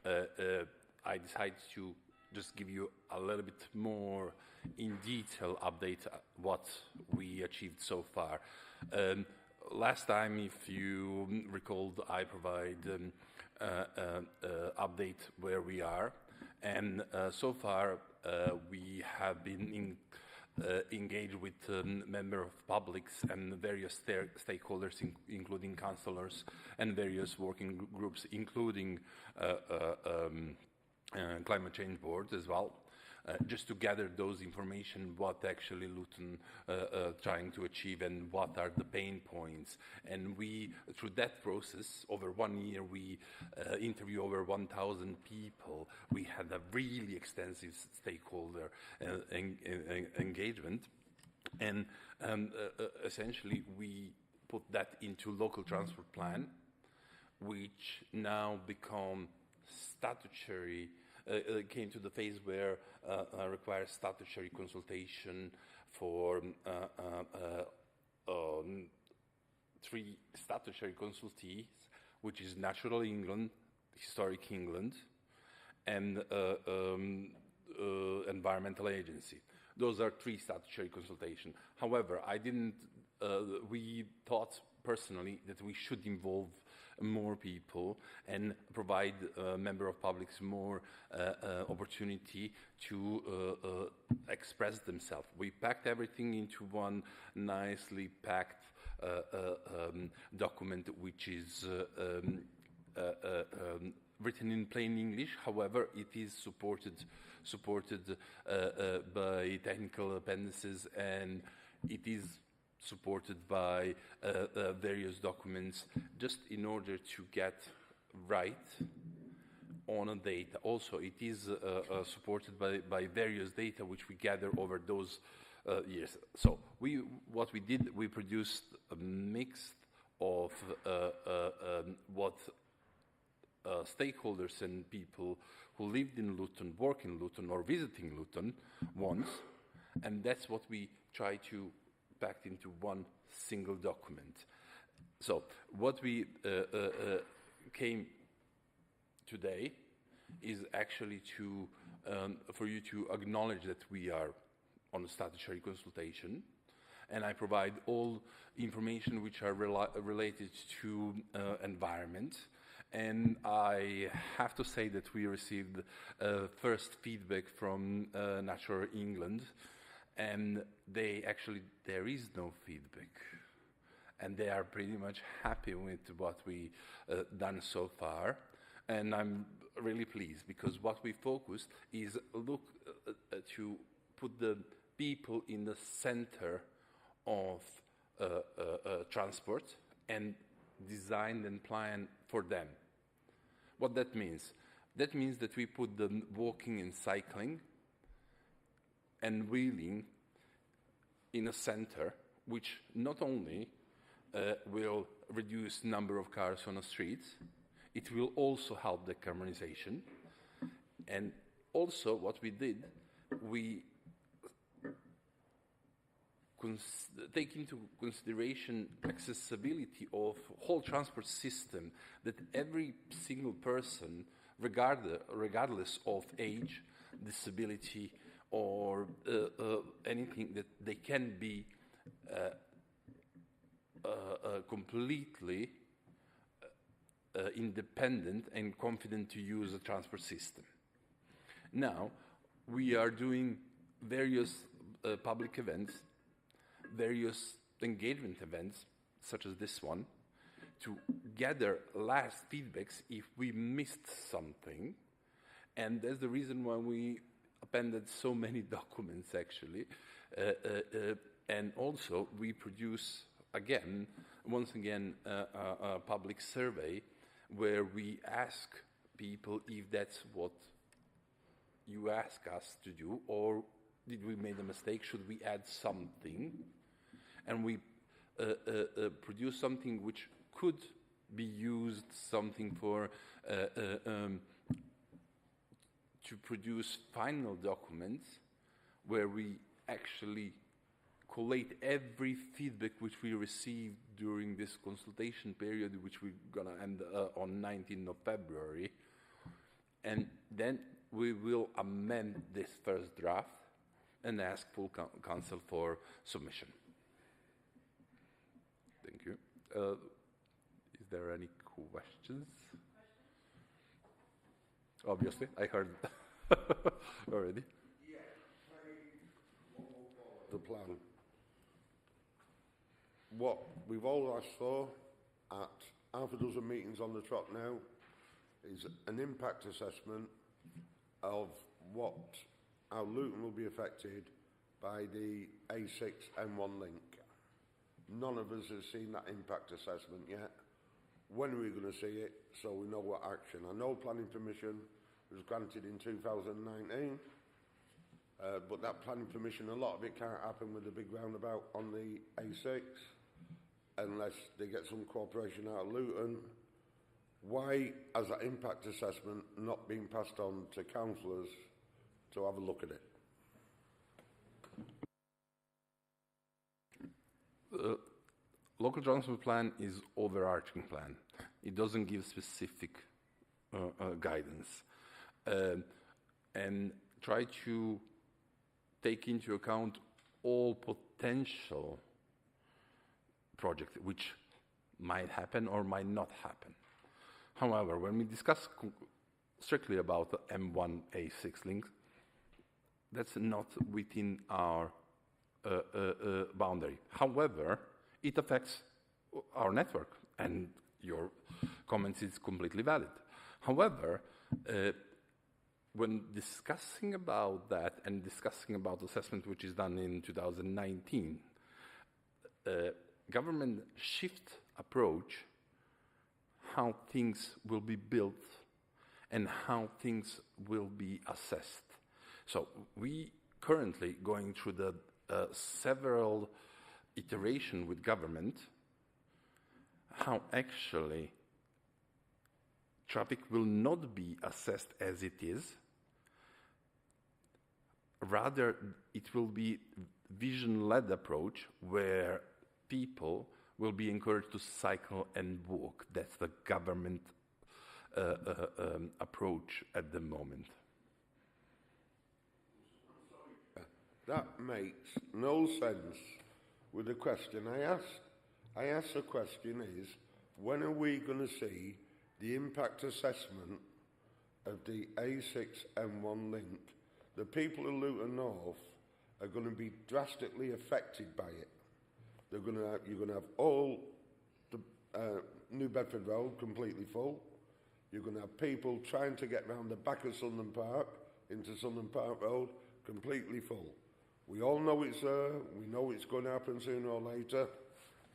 I decided to just give you a little bit more in detail update what we achieved so far. Last time, if you recalled, I provide update where we are, and so far we have been engaged with member of publics and various stakeholders, including councillors and various working groups, including Climate Change Board as well, just to gather those information, what actually Luton trying to achieve and what are the pain points. And we, through that process, over 1 year, we interview over 1,000 people. We had a really extensive stakeholder engagement. And essentially, we put that into local transport plan, which now become statutory, came to the phase where requires statutory consultation for 3 statutory consultees, which is Natural England, Historic England, and Environmental Agency. Those are 3 statutory consultations. However, we thought personally that we should involve more people and provide member of publics more opportunity to express themselves. We packed everything into one nicely packed document, which is written in plain English. However, it is supported by technical appendices, and it is supported by various documents, just in order to get right on a data. Also, it is supported by various data which we gather over those years. So what we did, we produced a mix of what stakeholders and people who lived in Luton, work in Luton, or visiting Luton once, and that's what we try to pack into one single document. So what we came today is actually to for you to acknowledge that we are on a statutory consultation, and I provide all information which are related to environment. And I have to say that we received first feedback from Natural England, and there is no feedback. And they are pretty much happy with what we done so far. And I'm really pleased, because what we focused is to put the people in the center of transport and design and plan for them. What that means? That means that we put the walking and cycling and wheeling in a center, which not only will reduce number of cars on the streets, it will also help decarbonization. And also what we did, we take into consideration accessibility of whole transport system, that every single person, regardless of age, disability, or anything, that they can be completely independent and confident to use the transport system. Now, we are doing various public events, various engagement events, such as this one, to gather last feedbacks if we missed something. And that's the reason why we appended so many documents, actually. And also, we produce, once again, a public survey where we ask people if that's what you ask us to do, or did we make a mistake, should we add something? And we produce something which could be used, something for to produce final documents where we actually collate every feedback which we receive during this consultation period, which we're going to end on 19th of February. And then we will amend this first draft and ask full council for submission. Thank you. Is there any questions? Obviously, I heard already. The plan. What we've all asked for at half a dozen meetings on the trot now is an impact assessment of how Luton will be affected by the A6 M1 link. None of us has seen that impact assessment yet. When are we going to see it so we know what action? I know planning permission was granted in 2019, but that planning permission, a lot of it can't happen with the big roundabout on the A6 unless they get some cooperation out of Luton. Why has that impact assessment not been passed on to councillors to have a look at it? Local transport plan is overarching plan. It doesn't give specific guidance and try to take into account all potential projects which might happen or might not happen. However, when we discuss strictly about the M1 A6 link, that's not within our boundary. However, it affects our network, and your comments is completely valid. However, when discussing about that and discussing about assessment which is done in 2019, government shift approach how things will be built and how things will be assessed. So we currently going through the several iteration with government, how actually traffic will not be assessed as it is, rather it will be vision-led approach where people will be encouraged to cycle and walk. That's the government approach at the moment. That makes no sense with the question I asked. I asked the question is, when are we going to see the impact assessment of the A6 M1 link? The people of Luton North are going to be drastically affected by it. You're going to have all the New Bedford Road completely full. You're going to have people trying to get round the back of Sunderland Park into Sunderland Park Road completely full. We all know it's there. We know it's going to happen sooner or later.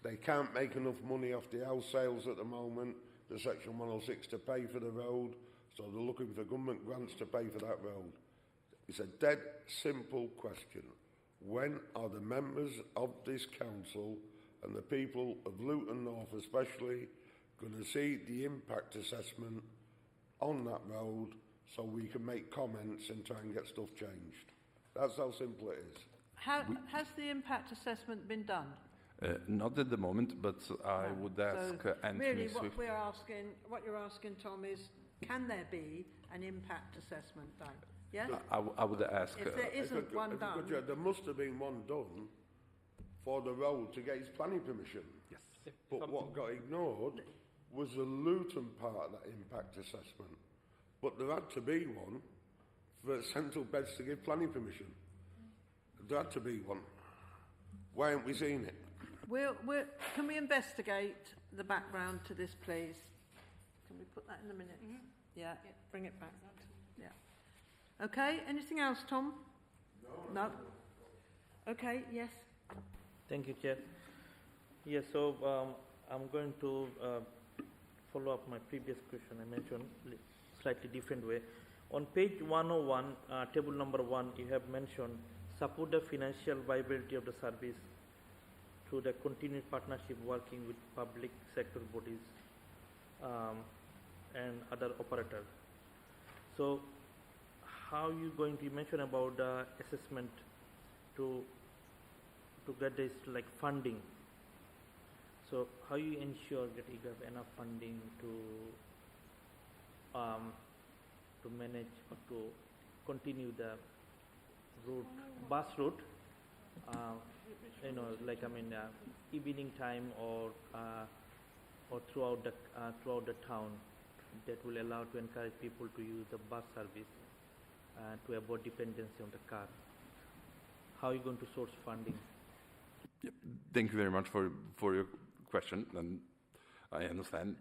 They can't make enough money off the house sales at the moment, the Section 106 to pay for the road, so they're looking for government grants to pay for that road. It's a dead simple question. When are the members of this council and the people of Luton North especially going to see the impact assessment on that road so we can make comments and try and get stuff changed? That's how simple it is. Has the impact assessment been done? Not at the moment, but I would ask Anthony really Swift. what you're asking, Tom, is can there be an impact assessment done? Yeah? I would ask... If there isn't one done... There must have been one done for the road to get its planning permission. Yes. But what got ignored was the Luton part of that impact assessment. But there had to be one for Central Beds to give planning permission. There had to be one. Why haven't we seen it? Can we investigate the background to this, please? Can we put that in the minutes? Mm-hmm. Yeah, bring it back. Yeah. Okay, anything else, Tom? No. Okay, yes. Thank you, Chair. Yes, so I'm going to follow up my previous question I mentioned slightly different way. On page 101, table number 1, you have mentioned support the financial viability of the service through the continued partnership working with public sector bodies and other operators. So how are you going to mention about the assessment to get this like funding? So how you ensure that you have enough funding to manage or to continue the route, bus route, evening time or throughout the town, that will allow to encourage people to use the bus service to avoid dependency on the car. How are you going to source funding? Yep. Thank you very much for your question, and I understand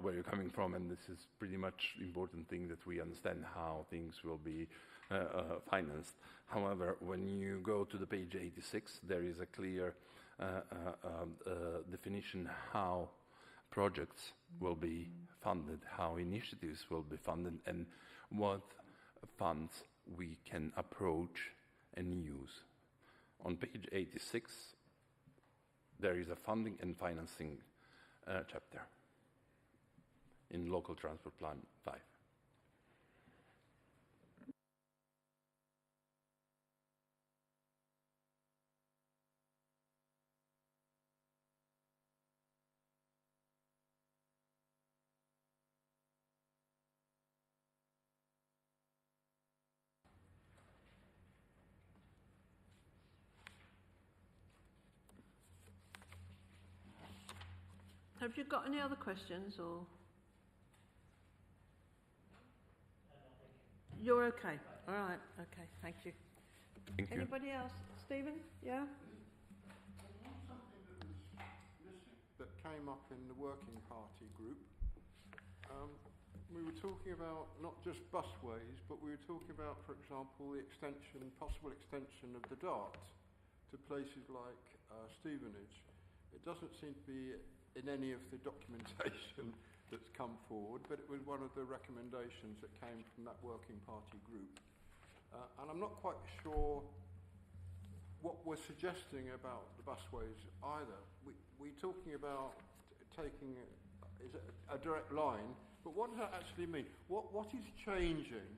where you're coming from, and this is pretty much important thing that we understand how things will be financed. However, when you go to the page 86, there is a clear definition how projects will be funded, how initiatives will be funded, and what funds we can approach and use. On page 86, there is a funding and financing chapter in Local Transport Plan 5. Have you got any other questions, or? You're okay. All right. Okay. Thank you. Thank you. Anybody else? Stephen? Yeah? That came up in the working party group. We were talking about not just busways, but we were talking about, for example, the possible extension of the Dart to places like Stevenage. It doesn't seem to be in any of the documentation that's come forward, but it was one of the recommendations that came from that working party group. And I'm not quite sure what we're suggesting about the busways either. We're talking about taking a direct line, but what does that actually mean? What is changing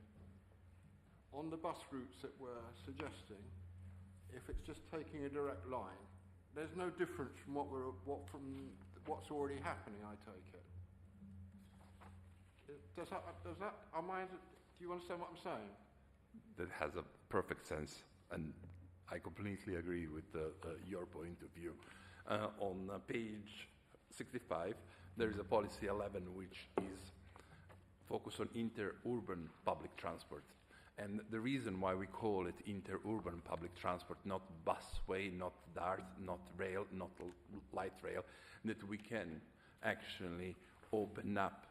on the bus routes that we're suggesting if it's just taking a direct line? There's no difference from what's already happening, I take it. Do you understand what I'm saying? That has a perfect sense, and I completely agree with your point of view. On page 65, there is a policy 11 which is focused on interurban public transport. And the reason why we call it interurban public transport, not busway, not DART, not rail, not light rail, that we can actually open up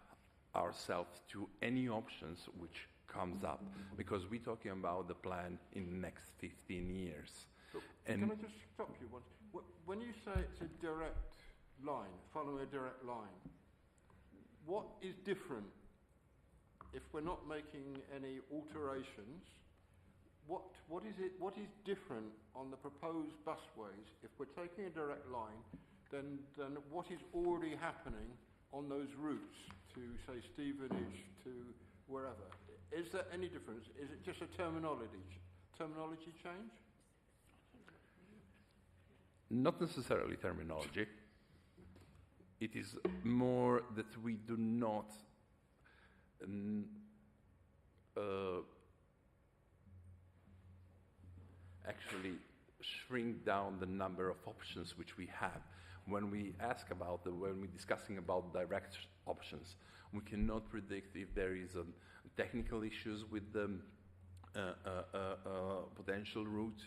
ourselves to any options which comes up, because we're talking about the plan in the next 15 years. Can I just stop you once? When you say it's a direct line, following a direct line, what is different if we're not making any alterations? What is different on the proposed busways if we're taking a direct line than what is already happening on those routes to, say, Stevenage, to wherever? Is there any difference? Is it just a terminology change? Not necessarily terminology. It is more that we do not actually shrink down the number of options which we have. When we when we're discussing about direct options, we cannot predict if there is technical issues with the potential route,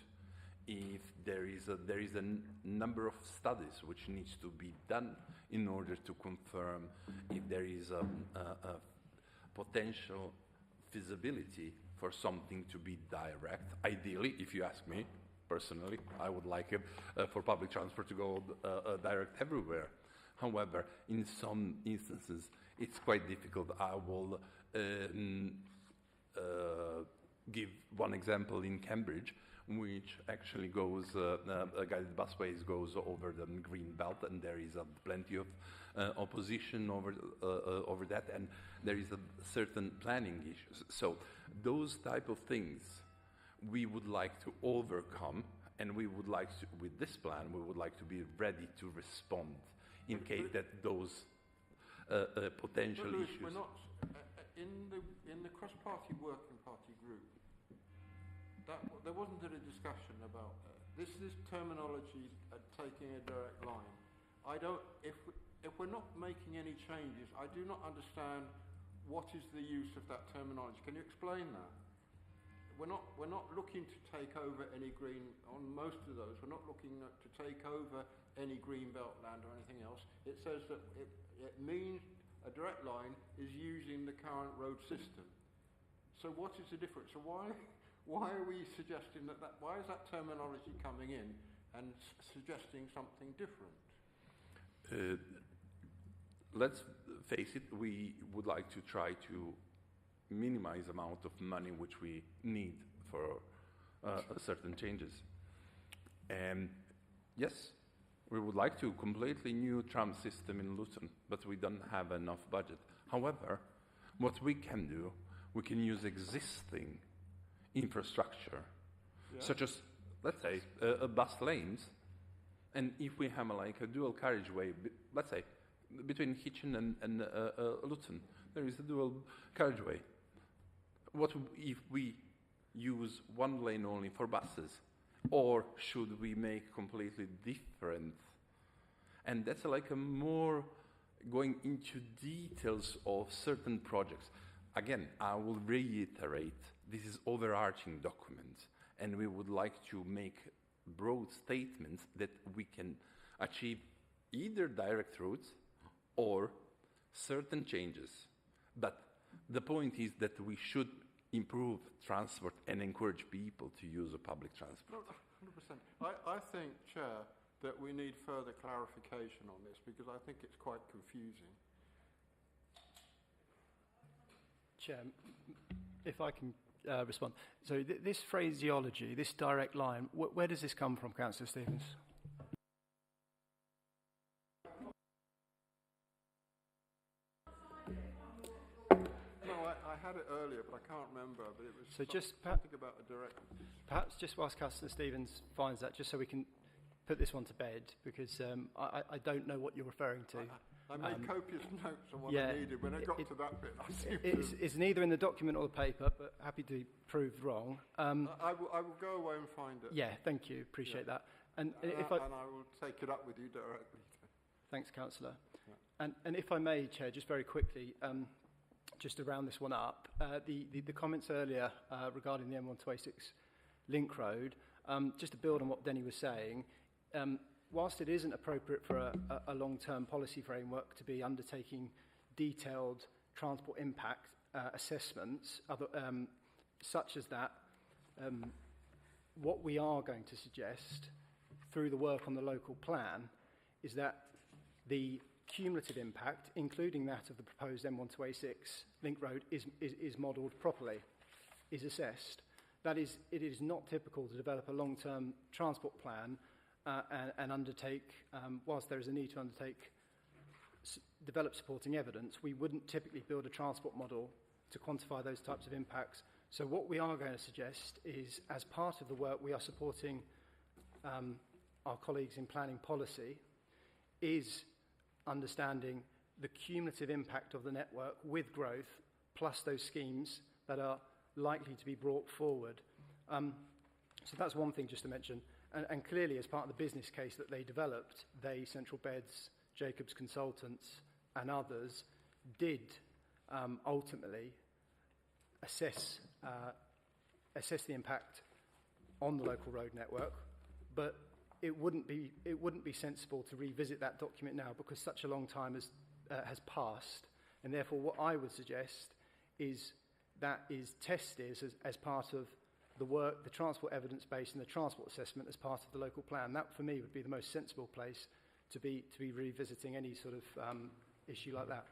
if there is a number of studies which needs to be done in order to confirm if there is a potential feasibility for something to be direct. Ideally, if you ask me personally, I would like it for public transport to go direct everywhere. However, in some instances, it's quite difficult. I will give one example in Cambridge, which actually goes, guided busways goes over the green belt, and there is plenty of opposition over that, and there is a certain planning issues. So those type of things we would like to overcome And we would like to, with this plan, we would like to be ready to respond in case that those potential But Lewis, issues. we're not in the cross-party working party group. There wasn't a discussion about this terminology taking a direct line. I don't. If we're not making any changes, I do not understand what is the use of that terminology. Can you explain that? We're not looking to take over any green on most of those. We're not looking to take over any green belt land or anything else. It says that it means a direct line is using the current road system. So what is the difference? So why are we suggesting that? Why is that terminology coming in and suggesting something different? Let's face it, we would like to try to minimize amount of money which we need for certain changes. And yes, we would like to completely new tram system in Luton, but we don't have enough budget. However, what we can do, we can use existing infrastructure, such as, let's say, bus lanes, and if we have like a dual carriageway, let's say, between Hitchin and Luton, there is a dual carriageway. What if we use one lane only for buses? Or should we make completely different? And that's like a more going into details of certain projects. Again, I will reiterate, this is overarching document, and we would like to make broad statements that we can achieve either direct routes or certain changes. But the point is that we should improve transport and encourage people to use a public transport. 100%. I think, Chair, that we need further clarification on this because I think it's quite confusing. Chair, if I can respond. So this phraseology, this direct line, where does this come from, Councillor Stevens? I had it earlier, but I can't remember. But it was So just something about a direct. Perhaps just whilst Councillor Stevens finds that, just so we can put this one to bed, because I don't know what you're referring to. I made copious notes on what yeah, I needed. When I got to that bit, I seemed it's neither in the document or the paper, but happy to be proved wrong. I will go away and find it. Yeah, thank you. Appreciate that. And if and I will take it up with you directly. Thanks, Councillor. Yeah. And if I may, Chair, just very quickly, just to round this one up, the comments earlier regarding the M126 link road, just to build on what Denny was saying, whilst it isn't appropriate for a long-term policy framework to be undertaking detailed transport impact assessments, such as that, what we are going to suggest through the work on the local plan is that the cumulative impact, including that of the proposed M126 link road, is modelled properly, is assessed. That is, it is not typical to develop a long-term transport plan and undertake, whilst there is a need to undertake, develop supporting evidence, we wouldn't typically build a transport model to quantify those types of impacts. So what we are going to suggest is, as part of the work we are supporting our colleagues in planning policy, is understanding the cumulative impact of the network with growth, plus those schemes that are likely to be brought forward. So that's one thing just to mention. And clearly, as part of the business case that they developed, they, Central Beds, Jacobs Consultants, and others, did ultimately assess the impact on the local road network, but it wouldn't be sensible to revisit that document now because such a long time has passed, and therefore what I would suggest is that is tested as part of the work, the transport evidence base and the transport assessment as part of the local plan. That for me would be the most sensible place to be revisiting any sort of issue like that.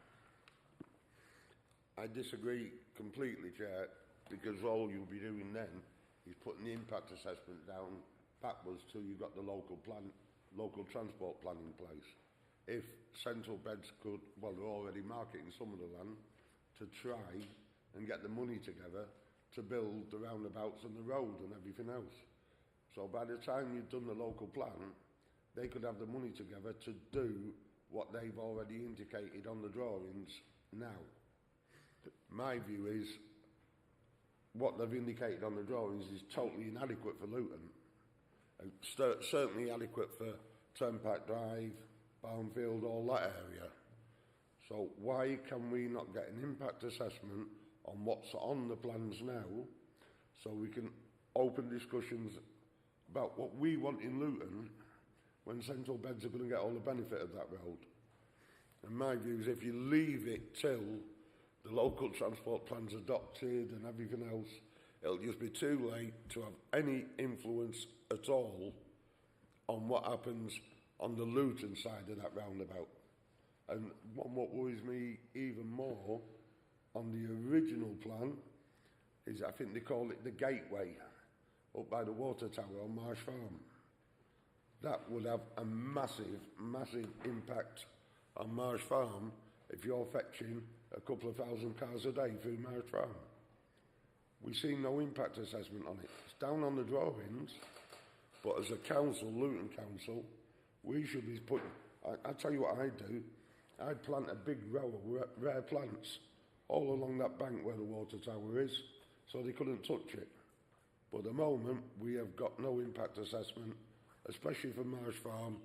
I disagree completely, Chair, because all you'll be doing then is putting the impact assessment down backwards till you've got the local transport plan in place. If Central Beds could, well, they're already marketing some of the land, to try and get the money together to build the roundabouts and the road and everything else. So by the time you've done the local plan, they could have the money together to do what they've already indicated on the drawings now. My view is what they've indicated on the drawings is totally inadequate for Luton. And certainly adequate for Turnpike Drive, Barnfield, all that area. So why can we not get an impact assessment on what's on the plans now, so we can open discussions about what we want in Luton when Central Beds are going to get all the benefit of that road? And my view is if you leave it till the local transport plan's adopted and everything else, it'll just be too late to have any influence at all on what happens on the Luton side of that roundabout. And what worries me even more on the original plan is, I think they call it the Gateway up by the water tower on Marsh Farm. That would have a massive, massive impact on Marsh Farm if you're fetching a couple of thousand cars a day through Marsh Farm. We see no impact assessment on it. It's down on the drawings, but as a council, Luton Council, we should be putting... I tell you what I'd do. I'd plant a big row of rare plants all along that bank where the water tower is, so they couldn't touch it. But at the moment, we have got no impact assessment, especially from Marsh Farm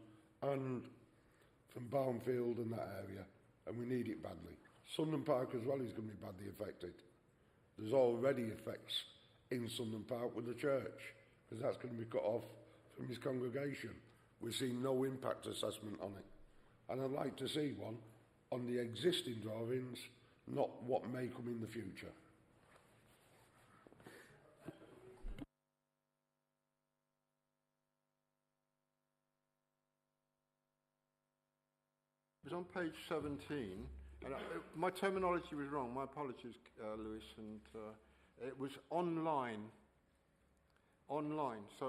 and from Barnfield and that area, and we need it badly. Sunderland Park as well is going to be badly affected. There's already effects in Sunderland Park with the church, because that's going to be cut off from his congregation. We've seen no impact assessment on it. And I'd like to see one on the existing drawings, not what may come in the future. It was on page 17, and my terminology was wrong. My apologies, Lewis, and it was online. Online. So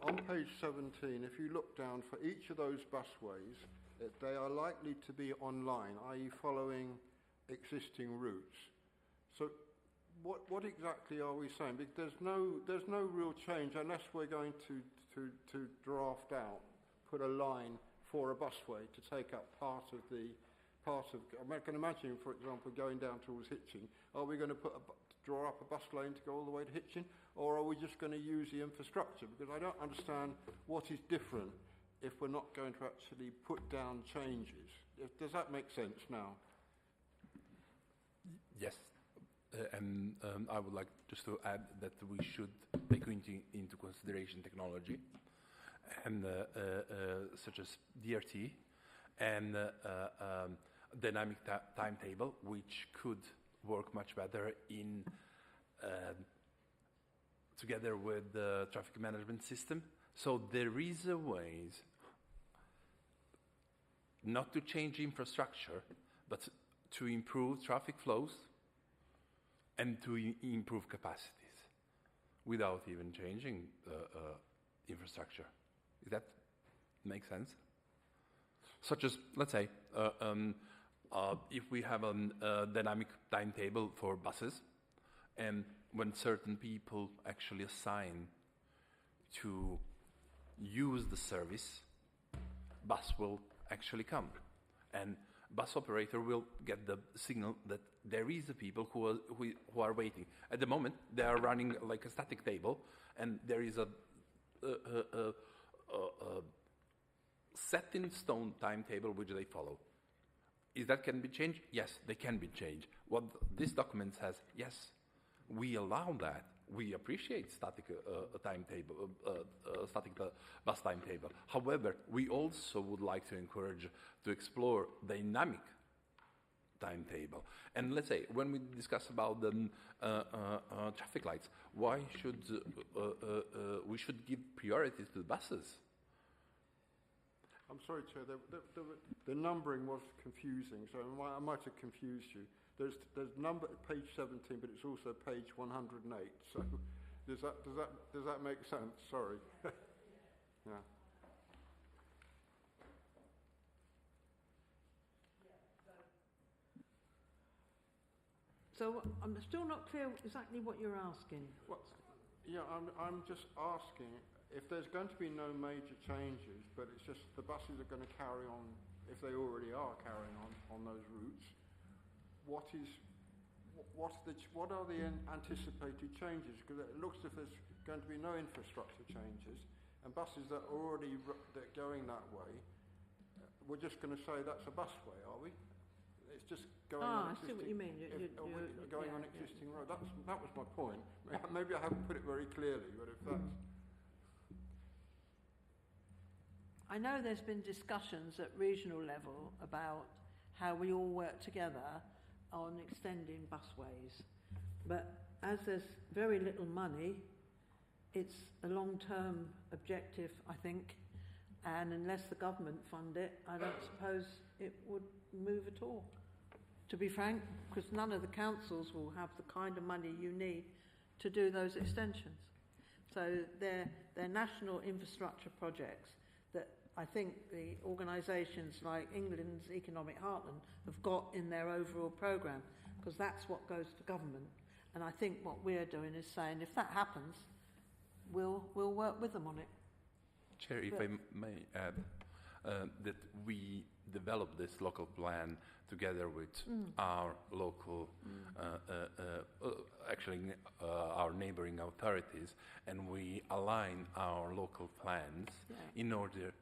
on page 17, if you look down for each of those busways, they are likely to be online, i.e. following existing routes. So what exactly are we saying? Because there's no real change unless we're going to draft out, put a line for a busway to take up part of. I can imagine, for example, going down towards Hitchin. Are we going to draw up a bus lane to go all the way to Hitchin, or are we just going to use the infrastructure? Because I don't understand what is different if we're not going to actually put down changes. Does that make sense now? Yes. And I would like just to add that we should take into consideration technology, and such as DRT and dynamic timetable, which could work much better in together with the traffic management system. So there is a ways not to change infrastructure, but to improve traffic flows and to improve capacities without even changing infrastructure. Does that make sense? Such as, let's say, if we have a dynamic timetable for buses, and when certain people actually assign to use the service, bus will actually come, and bus operator will get the signal that there is a people who are waiting. At the moment, they are running like a static table, and there is a set in stone timetable which they follow. Is that can be changed? Yes, they can be changed. What this document says, yes, we allow that. We appreciate static timetable, static bus timetable. However, we also would like to encourage to explore dynamic timetable. And let's say when we discuss about the traffic lights, why should we should give priority to the buses? I'm sorry, Chair, the numbering was confusing, so I might have confused you. There's number at page 17, but it's also page 108. So does that make sense? Sorry. Yeah. So I'm still not clear exactly what you're asking. Well, yeah, I'm just asking. if there's going to be no major changes, but it's just the buses are going to carry on, if they already are carrying on those routes, what are the anticipated changes? Because it looks as if there's going to be no infrastructure changes, and buses that are already that are going that way, we're just going to say that's a busway, are we? It's just going on I see what you mean. going on existing road. That was my point. Maybe I haven't put it very clearly, but if that's... I know there's been discussions at regional level about how we all work together on extending busways, but as there's very little money, it's a long-term objective, I think, and unless the government fund it, I don't suppose it would move at all, to be frank, because none of the councils will have the kind of money you need to do those extensions. So they're national infrastructure projects that I think the organisations like England's Economic Heartland have got in their overall programme, because that's what goes to government. And I think what we're doing is saying, if that happens, we'll work with them on it. Chair, if I may add, that we developed this local plan together with our local, our neighbouring authorities, and we align our local plans in order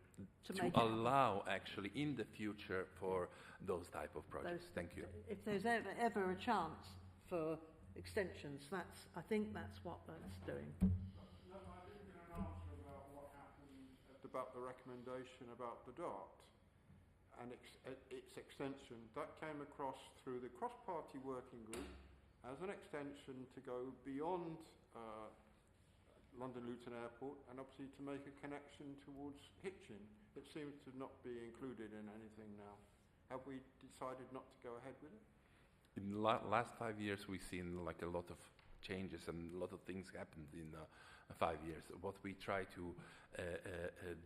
to allow actually in the future for those type of projects. Thank you. If there's ever a chance for extensions, I think that's what that's doing. No, I didn't get an answer about what happened about the recommendation about the DART and its extension. That came across through the cross-party working group as an extension to go beyond London Luton Airport and obviously to make a connection towards Hitchin. It seems to not be included in anything now. Have we decided not to go ahead with it? In the last 5 years, we've seen like a lot of changes and a lot of things happened in 5 years. What we try to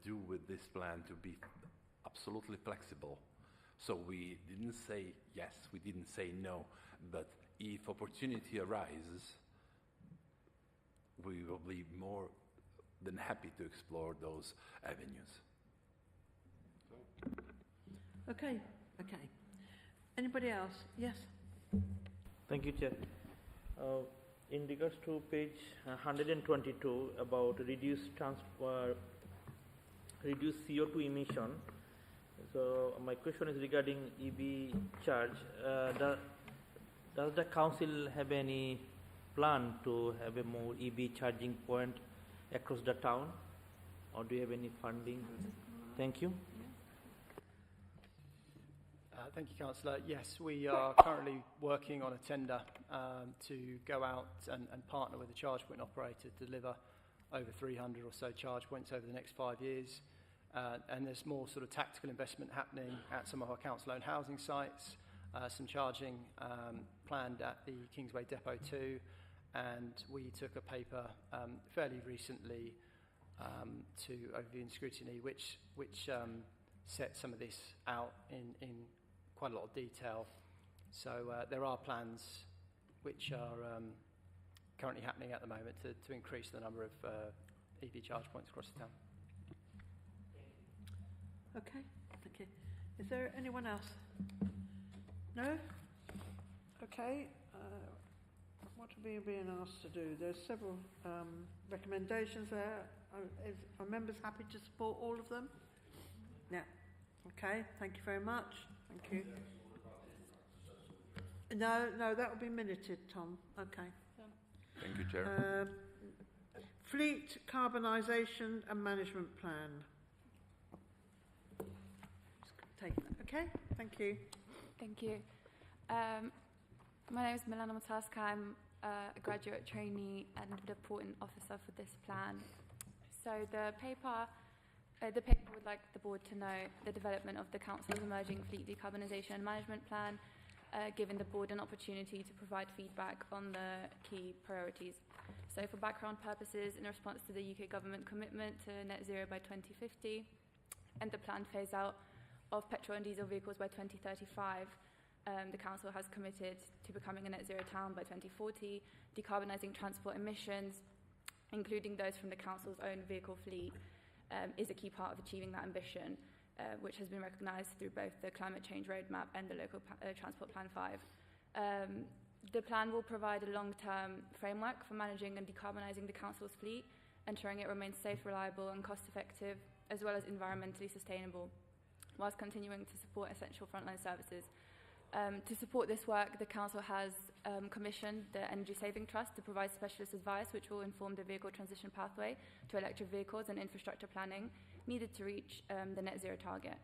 do with this plan to be absolutely flexible. So we didn't say yes, we didn't say no, but if opportunity arises, we will be more than happy to explore those avenues. Okay. Anybody else? Yes. Thank you, Chair. In regards to page 122 about reduced CO2 emission, so my question is regarding EV charge. Does the council have any plan to have a more EV charging point across the town, or do you have any funding? Thank you. Thank you, Councillor. Yes, we are currently working on a tender to go out and partner with a charge point operator to deliver over 300 or so charge points over the next 5 years. And there's more sort of tactical investment happening at some of our council-owned housing sites, some charging planned at the Kingsway Depot too, and we took a paper fairly recently to overview and scrutiny, which set some of this out in quite a lot of detail. So there are plans which are currently happening at the moment to increase the number of EV charge points across the town. Okay, thank you. Is there anyone else? No? Okay. What are we being asked to do? There's several recommendations there. Are members happy to support all of them? Yeah. Okay, thank you very much. Thank you. No, that will be minuted, Tom. Okay. Thank you, Chair. Fleet carbonisation and management plan. Take that. Okay, thank you. Thank you. My name is Milana Mataska. I'm a graduate trainee and reporting officer for this plan. So the paper would like the board to know the development of the Council's emerging fleet decarbonisation and management plan, giving the board an opportunity to provide feedback on the key priorities. So for background purposes, in response to the UK government commitment to net zero by 2050 and the planned phase out of petrol and diesel vehicles by 2035, the Council has committed to becoming a net zero town by 2040, decarbonising transport emissions, including those from the Council's own vehicle fleet, is a key part of achieving that ambition, which has been recognised through both the Climate Change Roadmap and the Local Transport Plan 5. The plan will provide a long-term framework for managing and decarbonising the Council's fleet, ensuring it remains safe, reliable and cost-effective, as well as environmentally sustainable, whilst continuing to support essential frontline services. To support this work, the Council has commissioned the Energy Saving Trust to provide specialist advice which will inform the vehicle transition pathway to electric vehicles and infrastructure planning needed to reach the net zero target.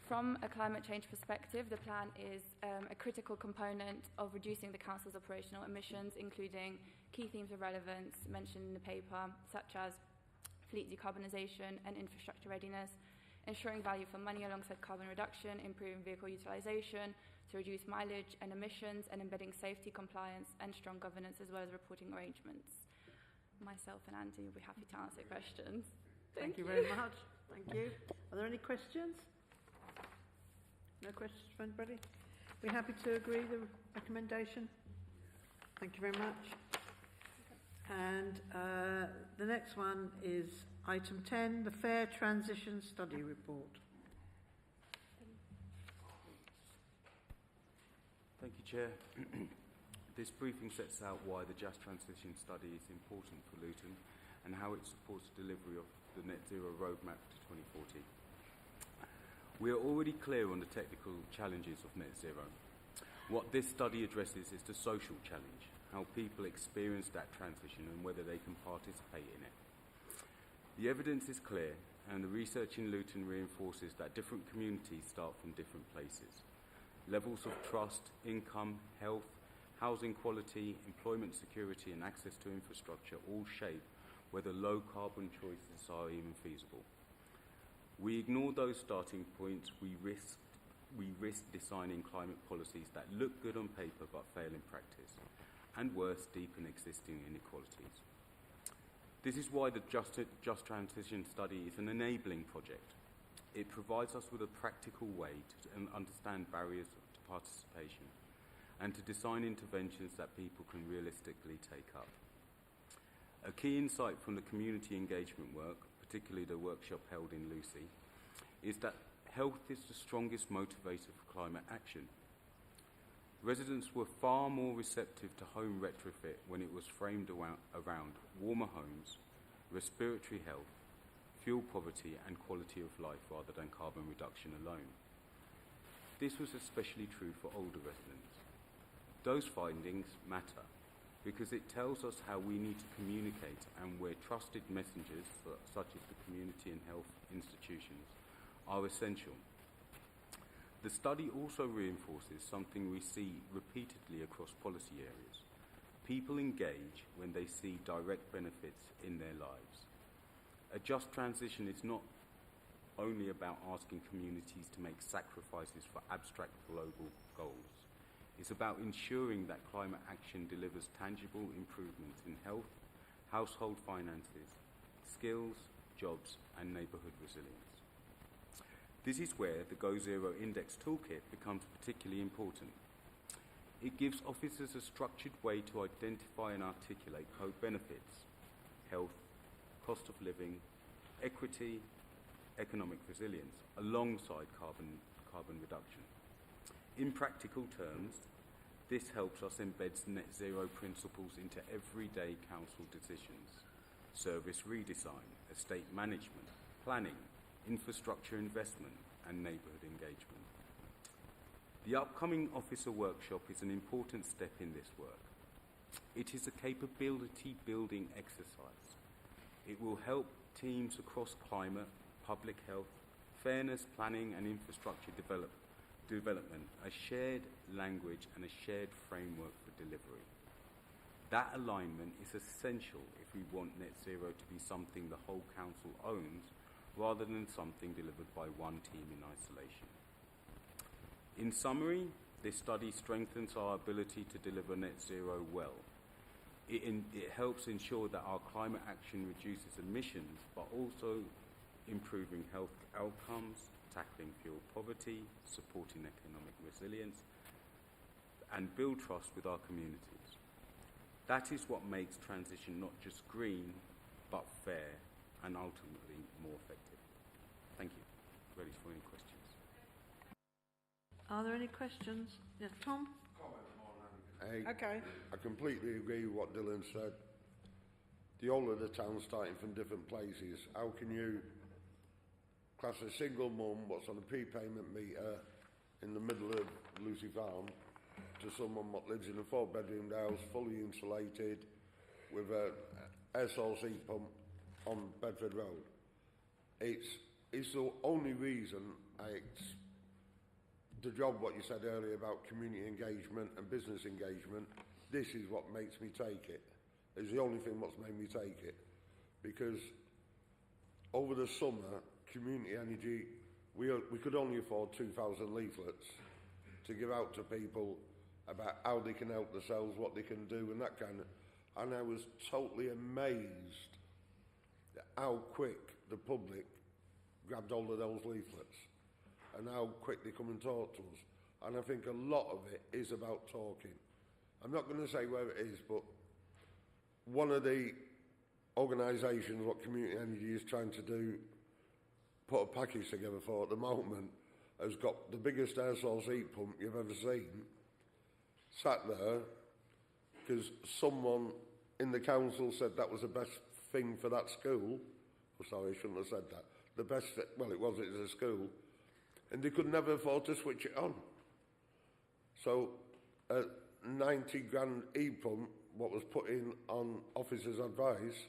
From a climate change perspective, the plan is a critical component of reducing the Council's operational emissions, including key themes of relevance mentioned in the paper, such as fleet decarbonisation and infrastructure readiness, ensuring value for money alongside carbon reduction, improving vehicle utilisation to reduce mileage and emissions, and embedding safety, compliance and strong governance, as well as reporting arrangements. Myself and Andy will be happy to answer questions. Thank you very much. Thank you. Are there any questions? No questions from anybody? We happy to agree the recommendation? Thank you very much. And the next one is item 10, the Fair Transition Study Report. Thank you, Chair. This briefing sets out why the Just Transition Study is important for Luton and how it supports delivery of the Net Zero Roadmap to 2040. We are already clear on the technical challenges of net zero. What this study addresses is the social challenge, how people experience that transition and whether they can participate in it. The evidence is clear, and the research in Luton reinforces that different communities start from different places. Levels of trust, income, health, housing quality, employment security and access to infrastructure all shape whether low carbon choices are even feasible. We ignore those starting points, we risk designing climate policies that look good on paper but fail in practice, and worse, deepen existing inequalities. This is why the Just Transition Study is an enabling project. It provides us with a practical way to understand barriers to participation and to design interventions that people can realistically take up. A key insight from the community engagement work, particularly the workshop held in Lucy, is that health is the strongest motivator for climate action. Residents were far more receptive to home retrofit when it was framed around warmer homes, respiratory health, fuel poverty and quality of life rather than carbon reduction alone. This was especially true for older residents. Those findings matter because it tells us how we need to communicate and where trusted messengers, such as the community and health institutions, are essential. The study also reinforces something we see repeatedly across policy areas. People engage when they see direct benefits in their lives. A just transition is not only about asking communities to make sacrifices for abstract global goals. It's about ensuring that climate action delivers tangible improvements in health, household finances, skills, jobs, and neighbourhood resilience. This is where the Go Zero Index Toolkit becomes particularly important. It gives officers a structured way to identify and articulate co-benefits: health, cost of living, equity, economic resilience, alongside carbon reduction. In practical terms, this helps us embed net zero principles into everyday council decisions: service redesign, estate management, planning, infrastructure investment, and neighbourhood engagement. The upcoming officer workshop is an important step in this work. It is a capability building exercise. It will help teams across climate, public health, fairness, planning and infrastructure development a shared language and a shared framework for delivery. That alignment is essential if we want net zero to be something the whole council owns rather than something delivered by one team in isolation. In summary, this study strengthens our ability to deliver net zero well. It helps ensure that our climate action reduces emissions, but also improving health outcomes, tackling fuel poverty, supporting economic resilience, and build trust with our communities. That is what makes transition not just green, but fair and ultimately more effective. Thank you. Ready for any questions? Are there any questions? Yes, Tom? Okay. I completely agree with what Dylan said. The whole of the town's starting from different places. How can you class a single mum what's on a prepayment meter in the middle of Lucy Farm to someone what lives in a 4-bedroom house, fully insulated, with a air source heat pump on Bedford Road? It's the only reason the job what you said earlier about community engagement and business engagement, this is what makes me take it. It's the only thing what's made me take it. Because over the summer, community energy, we could only afford 2,000 leaflets to give out to people about how they can help themselves, what they can do and that kind of. And I was totally amazed at how quick the public grabbed hold of those leaflets and how quick they come and talk to us. And I think a lot of it is about talking. I'm not going to say where it is, but one of the organisations what Community Energy is trying to do, put a package together for at the moment, has got the biggest air source heat pump you've ever seen, sat there, because someone in the council said that was the best thing for that school. Oh, sorry, I shouldn't have said that. The best, well, it was a school, and they could never afford to switch it on. So, a 90 grand heat pump, what was put in on officers' advice,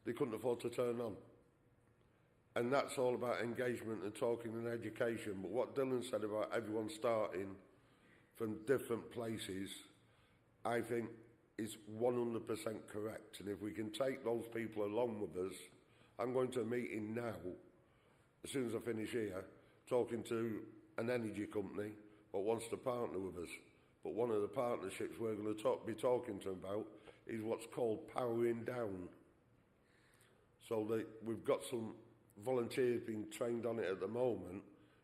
they couldn't afford to turn on. And that's all about engagement and talking and education. But what Dylan said about everyone starting from different places, I think is 100% correct. And if we can take those people along with us, I'm going to a meeting now, as soon as I finish here, talking to an energy company that wants to partner with us. But one of the partnerships we're going to be talking to them about is what's called powering down. So we've got some volunteers being trained on it at the moment,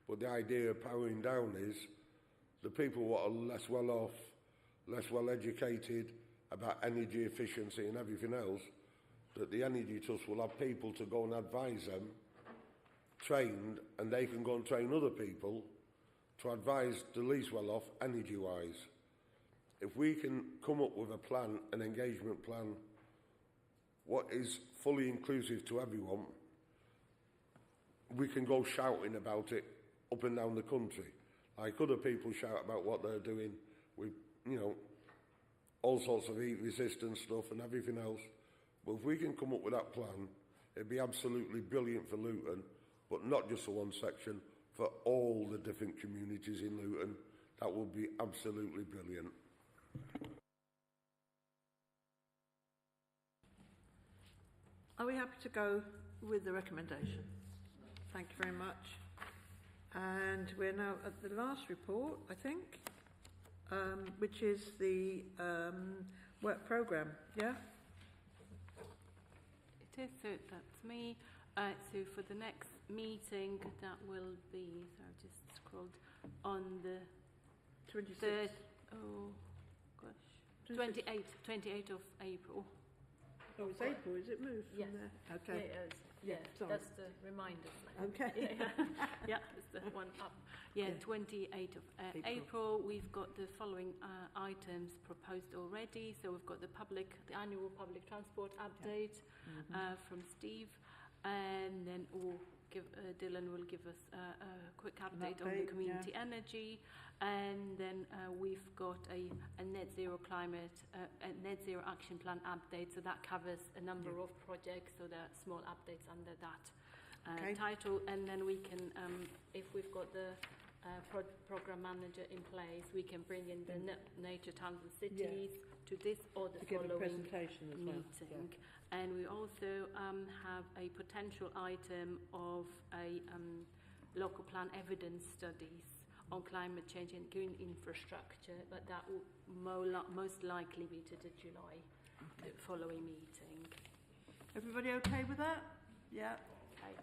but the idea of powering down is the people what are less well off, less well educated about energy efficiency and everything else, that the Energy Trust will have people to go and advise them, trained, and they can go and train other people to advise the least well off energy-wise. If we can come up with a plan, an engagement plan, what is fully inclusive to everyone, we can go shouting about it up and down the country. Like other people shout about what they're doing with, you know, all sorts of heat resistant stuff and everything else. But if we can come up with that plan, it'd be absolutely brilliant for Luton, but not just for one section, for all the different communities in Luton. That would be absolutely brilliant. Are we happy to go with the recommendation? Thank you very much. And we're now at the last report, I think, which is the work programme, yeah? It is, so that's me. So for the next meeting, that will be, so I've just scrolled, on the 26th. Oh, gosh. 28th of April. Oh, it's April, is it moved from Yes. there? Okay. Yeah, it is. Yeah, sorry. That's the reminder. Okay. Yeah, it's the one up. Yeah, 28th of April. We've got the following items proposed already. So we've got the annual public transport update from Steve, and then Dylan will give us a quick update on the community energy, and then we've got a net zero action plan update. So that covers a number of projects. So there are small updates under that title, and then we can, if we've got the program manager in place, we can bring in the nature towns and cities to this or the following meeting. And we also have a potential item of a local plan evidence studies on climate change and green infrastructure, but that will most likely be to the July following meeting. Everybody okay with that? Yeah.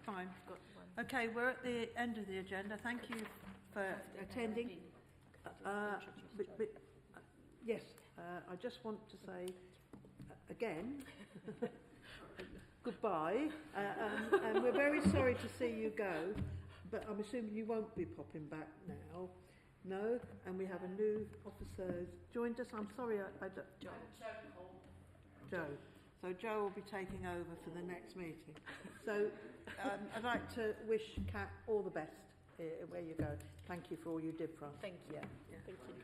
Fine. Okay, we're at the end of the agenda. Thank you for attending. Yes, I just want to say again goodbye, and we're very sorry to see you go, but I'm assuming you won't be popping back now. No? And we have a new officer who's joined us. I'm sorry, I don't... Joe. So Joe will be taking over for the next meeting. So I'd like to wish Kat all the best where you go. Thank you for all you did for us. Thank you. Yeah. Thank you.